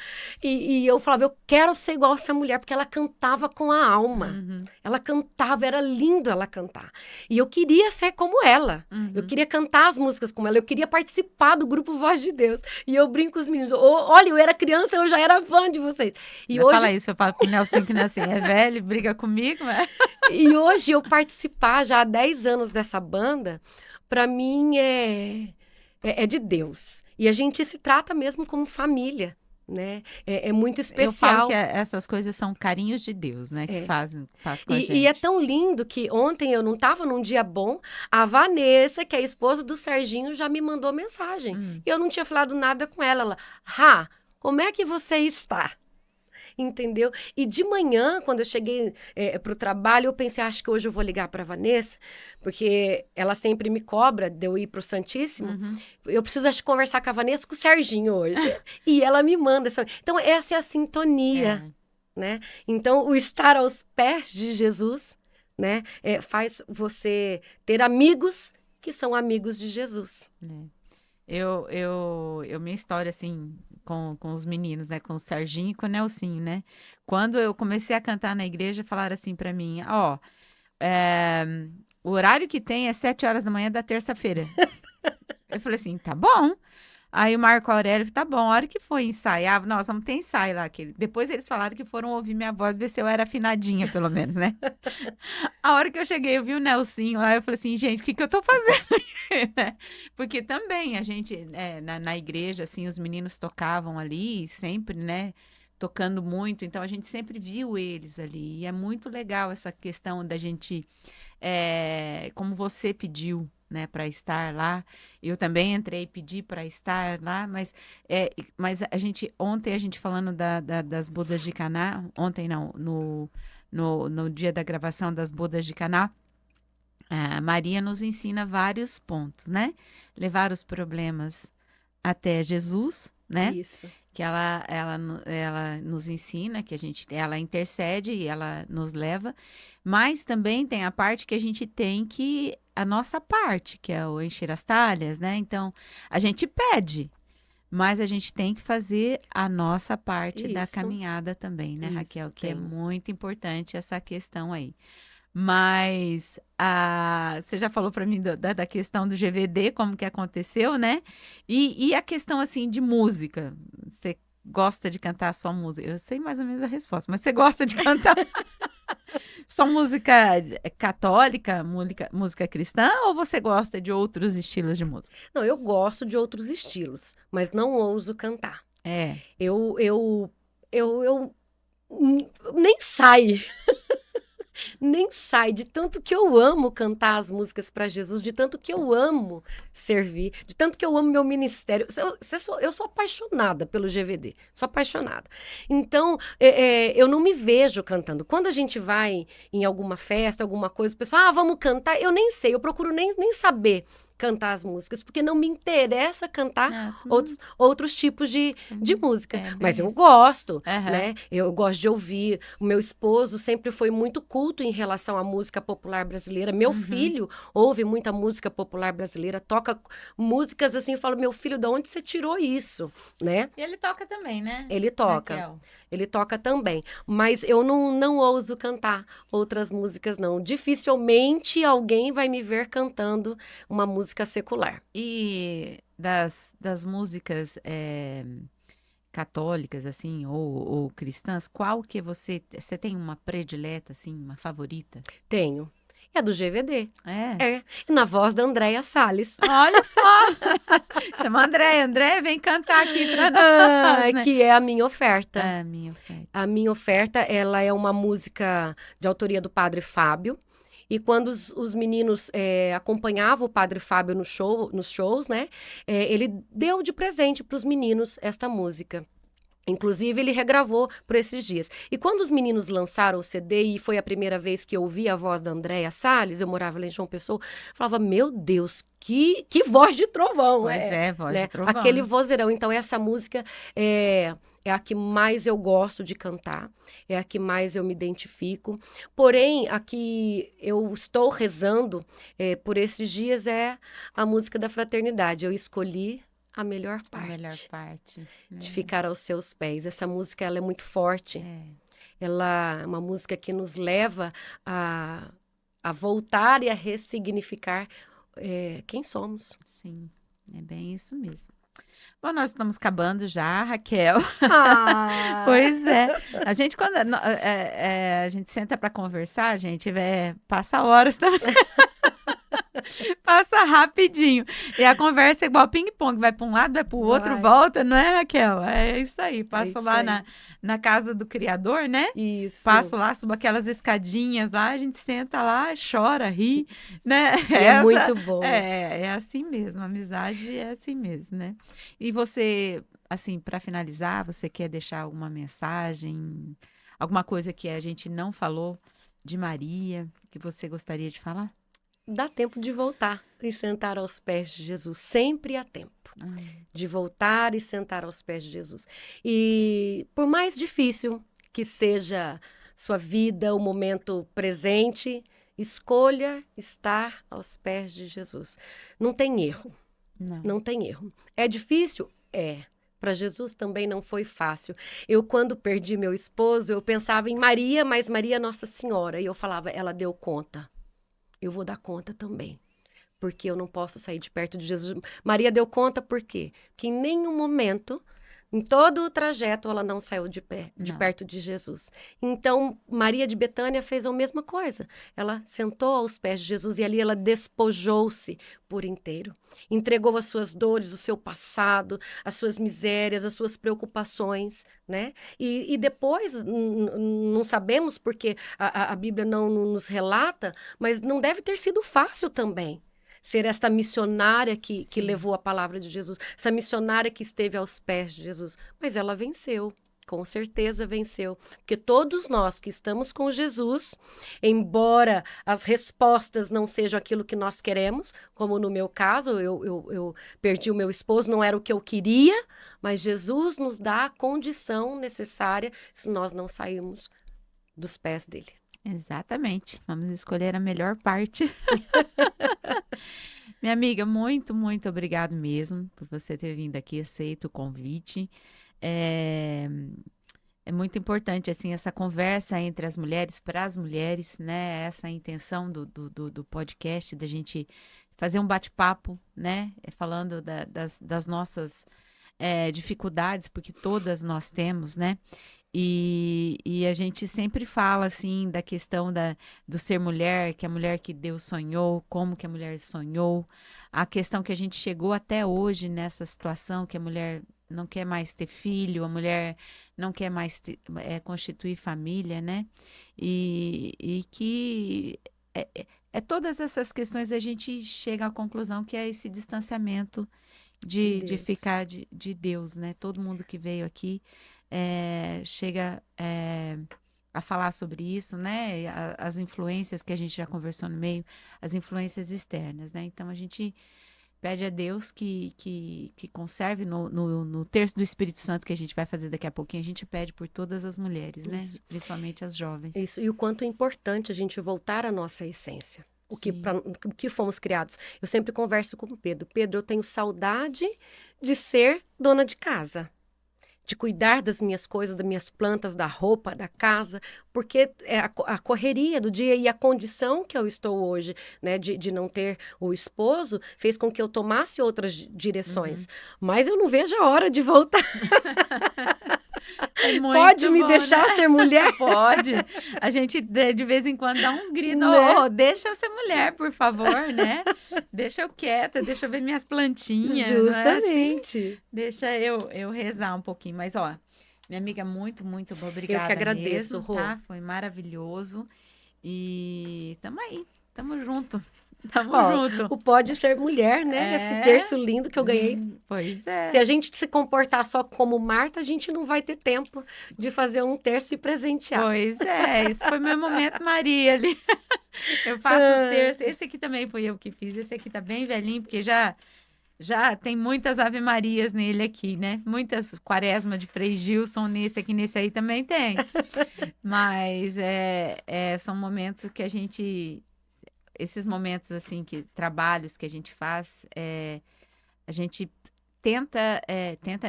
e eu falava, eu quero ser igual essa mulher, porque ela cantava com a alma. Uhum. Ela cantava, era lindo ela cantar. E eu queria ser como ela. Eu queria cantar as músicas como ela, eu queria participar do grupo Voz de Deus. E eu brinco com os meninos, olha, eu era criança, eu já era fã de vocês. E hoje... Fala isso, eu falo pro Nelson que o Nelson é velho, briga comigo, né? E hoje eu participar já há 10 anos dessa banda, para mim é de Deus. E a gente se trata mesmo como família, né? É muito especial. Eu falo que essas coisas são carinhos de Deus, né? Que faz com a gente. E é tão lindo que ontem eu não estava num dia bom, a Vanessa, que é a esposa do Serginho, já me mandou mensagem. E eu não tinha falado nada com ela. Ela, Rá, como é que você está? Entendeu? E de manhã, quando eu cheguei para o trabalho, eu pensei, acho que hoje eu vou ligar para a Vanessa, porque ela sempre me cobra de eu ir para o Santíssimo. Eu preciso, acho, conversar com a Vanessa, com o Serginho hoje. E ela me manda. Então, essa é a sintonia, né? Então, o estar aos pés de Jesus, né, faz você ter amigos que são amigos de Jesus. Minha história, assim, com os meninos, né? Com o Serginho e com o Nelsinho, né? Quando eu comecei a cantar na igreja, falaram assim pra mim, o horário que tem é 7 horas da manhã da terça-feira. Eu falei assim, tá bom. Aí o Marco Aurélio, tá bom, a hora que foi ensaiar, nós vamos ter ensaio lá. Depois eles falaram que foram ouvir minha voz, ver se eu era afinadinha, pelo menos, né? A hora que eu cheguei, eu vi o Nelsinho lá, eu falei assim, gente, o que eu tô fazendo aqui, né? Porque também a gente, na igreja, assim, os meninos tocavam ali, sempre, né? Tocando muito, então a gente sempre viu eles ali. E é muito legal essa questão da gente, como você pediu, né, para estar lá. Eu também entrei e pedi para estar lá, mas ontem a gente falando das bodas de Caná, ontem não, no dia da gravação das bodas de Caná, a Maria nos ensina vários pontos, né? Levar os problemas até Jesus, né? Isso. Que ela nos ensina, que ela intercede e ela nos leva, mas também tem a parte que a gente tem a nossa parte, que é o encher as talhas, né? Então, a gente pede, mas a gente tem que fazer a nossa parte da caminhada também, né, Raquel? Que é muito importante essa questão aí. Mas você já falou para mim da questão do GVD, como que aconteceu, né? E a questão, assim, de música. Você gosta de cantar só música? Eu sei mais ou menos a resposta, mas você gosta de cantar só música católica, música cristã, ou você gosta de outros estilos de música? Não, eu gosto de outros estilos, mas não ouso cantar. Eu nem sai. Nem sai de tanto que eu amo cantar as músicas para Jesus, de tanto que eu amo servir, de tanto que eu amo meu ministério. Eu sou apaixonada pelo GVD, sou apaixonada. Então, eu não me vejo cantando. Quando a gente vai em alguma festa, alguma coisa, o pessoal, vamos cantar, eu nem sei, eu procuro nem saber cantar as músicas, porque não me interessa cantar outros tipos de música. Mas eu gosto, né? Eu gosto de ouvir. O meu esposo sempre foi muito culto em relação à música popular brasileira. Meu filho ouve muita música popular brasileira, toca músicas assim, eu falo, meu filho, de onde você tirou isso, né? E ele toca também, né? Ele toca. Raquel. Ele toca também, mas eu não ouso cantar outras músicas, não. Dificilmente alguém vai me ver cantando uma música secular. E das músicas católicas, assim, ou cristãs, qual que você tem uma predileta, assim, uma favorita? Tenho. É do GVD. É? Na voz da Andréia Salles. Olha só! Chama a Andréia. Andréia, vem cantar aqui pra nós, né? Que é a minha oferta. É a minha oferta. A minha oferta, ela é uma música de autoria do Padre Fábio. E quando os meninos acompanhavam o Padre Fábio nos shows, né? Ele deu de presente para os meninos esta música. Inclusive, ele regravou por esses dias. E quando os meninos lançaram o CD, e foi a primeira vez que eu ouvi a voz da Andréia Salles, eu morava lá em João Pessoa, eu falava, meu Deus, que voz de trovão! Pois voz de trovão. Aquele vozeirão. Então, essa música é a que mais eu gosto de cantar, é a que mais eu me identifico. Porém, a que eu estou rezando por esses dias é a música da fraternidade. Eu escolhi a melhor parte. A melhor parte. Né? De ficar aos seus pés. Essa música, ela é muito forte. Ela é uma música que nos leva a voltar e a ressignificar quem somos. Sim, é bem isso mesmo. Bom, nós estamos acabando já, Raquel. Pois é. A gente, quando a gente senta para conversar, gente, passa horas também. Passa rapidinho. E a conversa é igual ping-pong, vai para um lado, vai para o outro, volta, não é, Raquel? É isso aí. Passo lá na casa do Criador, né? Isso. Passo lá, subo aquelas escadinhas lá, a gente senta lá, chora, ri, né? É muito bom. É assim mesmo, a amizade é assim mesmo, né? E você, assim, para finalizar, você quer deixar alguma mensagem, alguma coisa que a gente não falou de Maria, que você gostaria de falar? Dá tempo de voltar e sentar aos pés de Jesus. Sempre há tempo de voltar e sentar aos pés de Jesus. E por mais difícil que seja sua vida, o momento presente, escolha estar aos pés de Jesus. Não tem erro. Não tem erro. É difícil? É. Para Jesus também não foi fácil. Eu, quando perdi meu esposo, eu pensava em Maria, mas Maria Nossa Senhora. E eu falava, ela deu conta. Eu vou dar conta também, porque eu não posso sair de perto de Jesus. Maria deu conta por quê? Porque em nenhum momento, em todo o trajeto, ela não saiu de perto de Jesus. Então, Maria de Betânia fez a mesma coisa. Ela sentou aos pés de Jesus e ali ela despojou-se por inteiro. Entregou as suas dores, o seu passado, as suas misérias, as suas preocupações, né? E depois, não sabemos porque a Bíblia não nos relata, mas não deve ter sido fácil também. Ser esta missionária que levou a palavra de Jesus, essa missionária que esteve aos pés de Jesus. Mas ela venceu, com certeza venceu. Porque todos nós que estamos com Jesus, embora as respostas não sejam aquilo que nós queremos, como no meu caso, eu perdi o meu esposo, não era o que eu queria, mas Jesus nos dá a condição necessária se nós não sairmos dos pés dele. Exatamente. Vamos escolher a melhor parte. Minha amiga, muito, muito obrigado mesmo por você ter vindo aqui, aceito o convite. É muito importante, assim, essa conversa entre as mulheres, para as mulheres, né? Essa intenção do podcast, da gente fazer um bate-papo, né? Falando das nossas dificuldades, porque todas nós temos, né? E a gente sempre fala, assim, da questão do ser mulher, que a mulher que Deus sonhou, como que a mulher sonhou, a questão que a gente chegou até hoje nessa situação, que a mulher não quer mais ter filho, a mulher não quer mais constituir família, né? E que todas essas questões a gente chega à conclusão que é esse distanciamento de ficar de Deus, né? Todo mundo que veio aqui chega a falar sobre isso, né? As influências que a gente já conversou no meio, as influências externas, né? Então a gente pede a Deus que conserve no terço do Espírito Santo que a gente vai fazer daqui a pouquinho, a gente pede por todas as mulheres, né? Principalmente as jovens. Isso, e o quanto é importante a gente voltar à nossa essência. O que fomos criados. Eu sempre converso com o Pedro. Pedro, eu tenho saudade de ser dona de casa. De cuidar das minhas coisas, das minhas plantas, da roupa, da casa, porque é a correria do dia e a condição que eu estou hoje, né, de não ter o esposo, fez com que eu tomasse outras direções. Mas eu não vejo a hora de voltar. Pode me deixar ser mulher? Pode. A gente, de vez em quando, dá uns gritos. Né? Deixa eu ser mulher, por favor, né? Deixa eu quieta, deixa eu ver minhas plantinhas. Justamente. Não é assim? Deixa eu rezar um pouquinho. Mas, ó, minha amiga, muito, muito obrigada. Eu que agradeço, mesmo, tá? Foi maravilhoso. E tamo aí, tamo junto. Tamo Ó, junto. o Pode Ser Mulher, né? Esse terço lindo que eu ganhei. Pois Se é. a gente se comportar só como Marta, a gente não vai ter tempo de fazer um terço e presentear. Pois é, isso foi meu momento Maria ali. Eu faço os terços. Esse aqui também foi eu que fiz. Esse aqui tá bem velhinho, porque já tem muitas Ave Marias nele aqui, né? Muitas Quaresma de Frei Gilson nesse aqui, nesse aí também tem. Mas são momentos que a gente, esses momentos assim, trabalhos que a gente faz, a gente tenta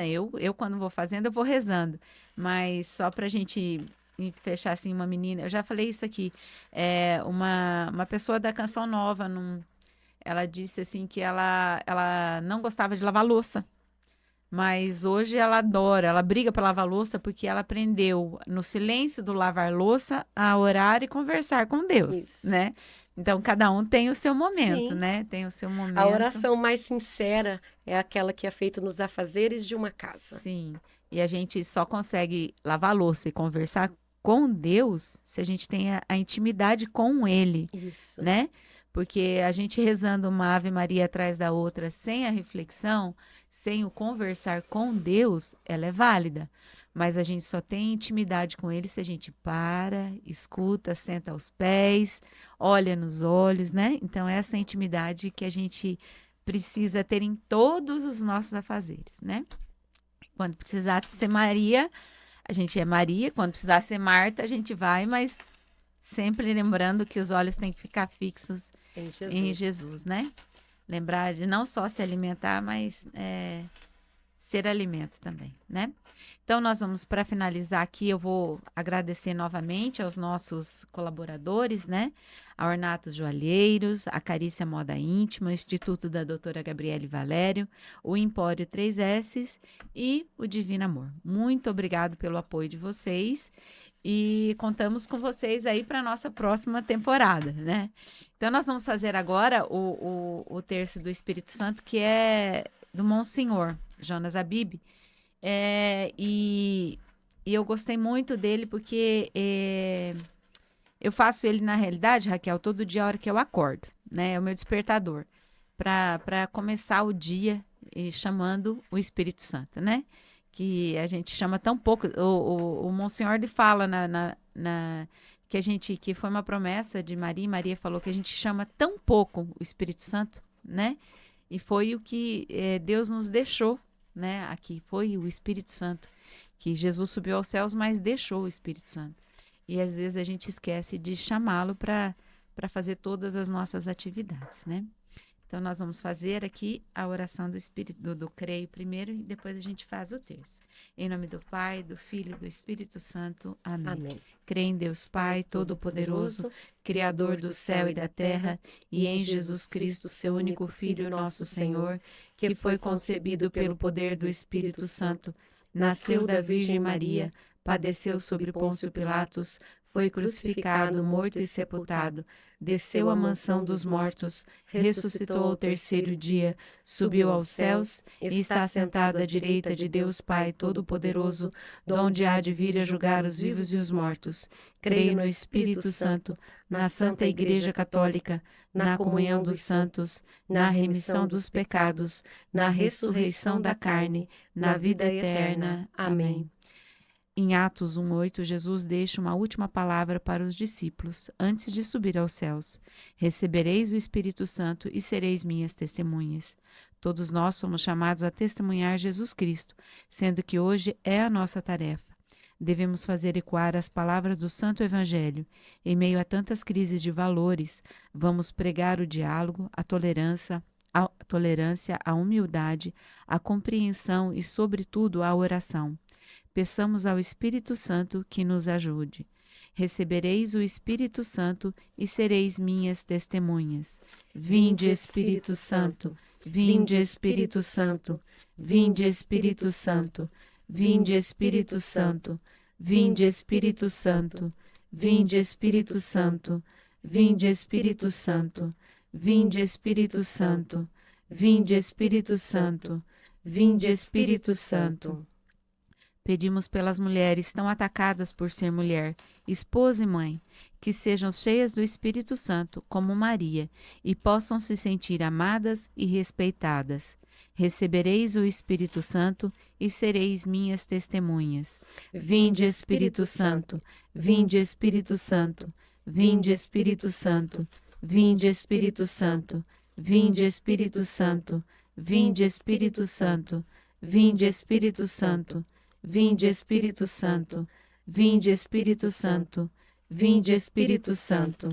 eu quando vou fazendo, eu vou rezando. Mas só pra gente fechar assim, uma menina, eu já falei isso aqui, uma pessoa da Canção Nova, ela disse assim que ela não gostava de lavar louça. Mas hoje ela adora, ela briga para lavar louça porque ela aprendeu no silêncio do lavar louça a orar e conversar com Deus, Isso. né? Então cada um tem o seu momento, Sim. né? Tem o seu A momento. oração mais sincera é aquela que é feita nos afazeres de uma casa. Sim. E a gente só consegue lavar louça e conversar com Deus se a gente tem a intimidade com Ele, Isso. né? Porque a gente rezando uma Ave Maria atrás da outra, sem a reflexão, sem o conversar com Deus, ela é válida. Mas a gente só tem intimidade com Ele se a gente para, escuta, senta aos pés, olha nos olhos, né? Então, essa intimidade que a gente precisa ter em todos os nossos afazeres, né? Quando precisar ser Maria, a gente é Maria. Quando precisar ser Marta, a gente vai, mas sempre lembrando que os olhos têm que ficar fixos em Jesus, né? Lembrar de não só se alimentar, mas ser alimento também, né? Então, nós vamos, para finalizar aqui, eu vou agradecer novamente aos nossos colaboradores, né? A Ornatos Joalheiros, a Carícia Moda Íntima, o Instituto da Doutora Gabriele Valério, o Empório 3S e o Divino Amor. Muito obrigado pelo apoio de vocês e contamos com vocês aí para a nossa próxima temporada, né? Então, nós vamos fazer agora o terço do Espírito Santo, que é do Monsenhor Jonas Abib, e eu gostei muito dele porque eu faço ele, na realidade, Raquel, todo dia a hora que eu acordo, né? É o meu despertador, para começar o dia chamando o Espírito Santo, né? Que a gente chama tão pouco. O Monsenhor ele fala que foi uma promessa de Maria, e Maria falou que a gente chama tão pouco o Espírito Santo, né? E foi o que Deus nos deixou, né? Aqui foi o Espírito Santo, que Jesus subiu aos céus, mas deixou o Espírito Santo. E às vezes a gente esquece de chamá-lo para fazer todas as nossas atividades, né? Então nós vamos fazer aqui a oração do Espírito do Creio primeiro e depois a gente faz o terço. Em nome do Pai, do Filho e do Espírito Santo. Amém. Amém. Creio em Deus Pai Todo-Poderoso, Criador do céu e da terra, e em Jesus Cristo, seu único Filho, nosso Senhor, que foi concebido pelo poder do Espírito Santo, nasceu da Virgem Maria, padeceu sobre Pôncio Pilatos, foi crucificado, morto e sepultado, desceu à mansão dos mortos, ressuscitou ao terceiro dia, subiu aos céus e está sentado à direita de Deus Pai Todo-Poderoso, donde há de vir a julgar os vivos e os mortos. Creio no Espírito Santo, na Santa Igreja Católica, na comunhão dos santos, na remissão dos pecados, na ressurreição da carne, na vida eterna. Amém. Em Atos 1:8, Jesus deixa uma última palavra para os discípulos, antes de subir aos céus. Recebereis o Espírito Santo e sereis minhas testemunhas. Todos nós somos chamados a testemunhar Jesus Cristo, sendo que hoje é a nossa tarefa. Devemos fazer ecoar as palavras do Santo Evangelho. Em meio a tantas crises de valores, vamos pregar o diálogo, a tolerância, a humildade, a compreensão e, sobretudo, a oração. Peçamos ao Espírito Santo que nos ajude. Recebereis o Espírito Santo e sereis minhas testemunhas. Vinde, Espírito Santo, vinde, Espírito Santo, vinde, Espírito Santo, vinde, Espírito Santo, vinde, Espírito Santo, vinde, Espírito Santo, vinde, Espírito Santo, vinde, Espírito Santo, vinde, Espírito Santo, vinde, Espírito Santo. Pedimos pelas mulheres tão atacadas por ser mulher, esposa e mãe, que sejam cheias do Espírito Santo, como Maria, e possam se sentir amadas e respeitadas. Recebereis o Espírito Santo e sereis minhas testemunhas. Vinde, Espírito Santo, vinde, Espírito Santo, vinde, Espírito Santo, vinde, Espírito Santo, vinde, Espírito Santo, vinde, Espírito Santo, vinde, Espírito Santo, vinde, Espírito Santo, vinde, Espírito Santo, vinde, Espírito Santo.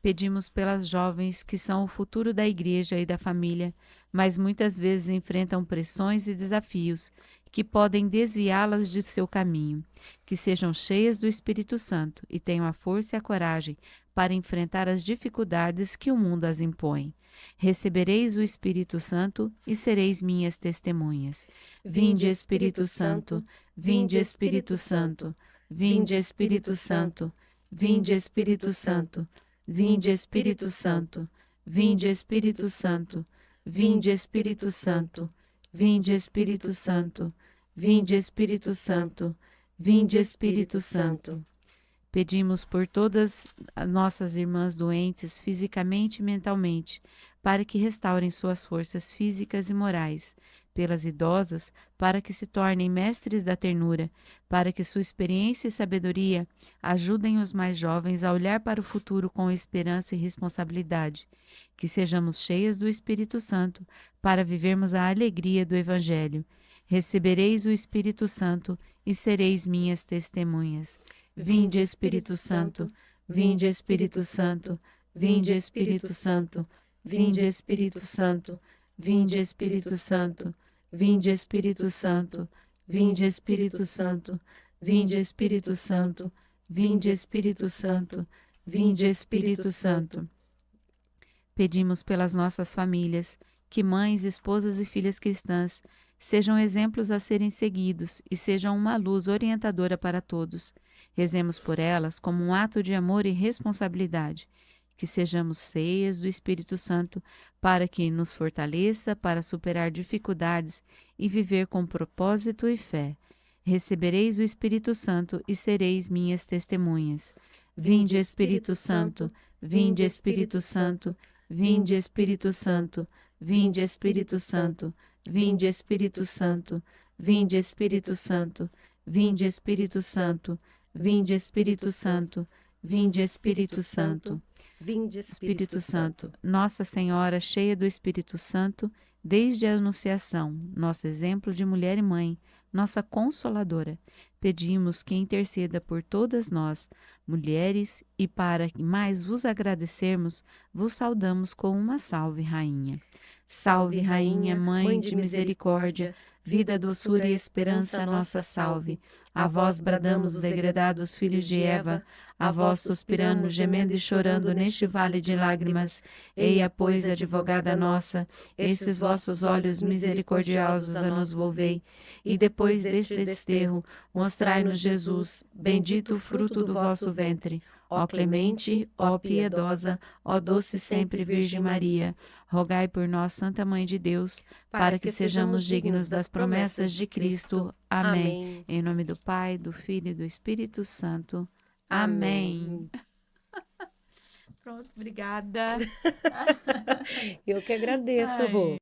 Pedimos pelas jovens que são o futuro da igreja e da família, mas muitas vezes enfrentam pressões e desafios que podem desviá-las de seu caminho. Que sejam cheias do Espírito Santo e tenham a força e a coragem para enfrentar as dificuldades que o mundo as impõe. Recebereis o Espírito Santo e sereis minhas testemunhas. Vinde, Espírito Santo, vinde, Espírito Santo, vinde, Espírito Santo, vinde, Espírito Santo, vinde, Espírito Santo, vinde, Espírito Santo, vinde, Espírito Santo, vinde, Espírito Santo, vinde, Espírito Santo, vinde, Espírito Santo. Pedimos por todas as nossas irmãs doentes, fisicamente e mentalmente, para que restaurem suas forças físicas e morais, pelas idosas, para que se tornem mestres da ternura, para que sua experiência e sabedoria ajudem os mais jovens a olhar para o futuro com esperança e responsabilidade, que sejamos cheias do Espírito Santo para vivermos a alegria do Evangelho. Recebereis o Espírito Santo e sereis minhas testemunhas. Vinde, Espírito Santo, vinde, Espírito Santo, vinde, Espírito Santo, vinde, Espírito Santo, vinde, Espírito Santo, vinde, Espírito Santo, vinde, Espírito Santo, vinde, Espírito Santo, vinde, Espírito Santo, vinde, Espírito Santo. Pedimos pelas nossas famílias, que mães, esposas e filhas cristãs sejam exemplos a serem seguidos e sejam uma luz orientadora para todos. Rezemos por elas como um ato de amor e responsabilidade, que sejamos cheias do Espírito Santo para que nos fortaleça para superar dificuldades e viver com propósito e fé. Recebereis o Espírito Santo e sereis minhas testemunhas. Vinde, Espírito Santo, vinde, Espírito Santo, vinde, Espírito Santo, vinde, Espírito Santo, vinde, Espírito Santo, vinde, Espírito Santo, vinde, Espírito Santo, vinde, Espírito Santo, vinde, Espírito Santo, Vinde, Espírito Santo, Nossa Senhora cheia do Espírito Santo, desde a Anunciação, nosso exemplo de mulher e mãe, nossa Consoladora, pedimos que interceda por todas nós, mulheres, e para que mais vos agradecermos, vos saudamos com uma salve, Rainha. Salve, Rainha, Mãe de misericórdia, vida, doçura e esperança, nossa salve. A vós bradamos os degredados filhos de Eva, a vós suspirando, gemendo e chorando neste vale de lágrimas. Eia, pois, advogada nossa, esses vossos olhos misericordiosos a nos volvei, e depois deste desterro, mostrai-nos Jesus, bendito o fruto do vosso ventre. Ó clemente, ó piedosa, ó doce sempre Virgem Maria, rogai por nós, Santa Mãe de Deus, para que sejamos dignos das promessas de Cristo. Amém. Em nome do Pai, do Filho e do Espírito Santo. Amém. Pronto, obrigada. Eu que agradeço, Rô.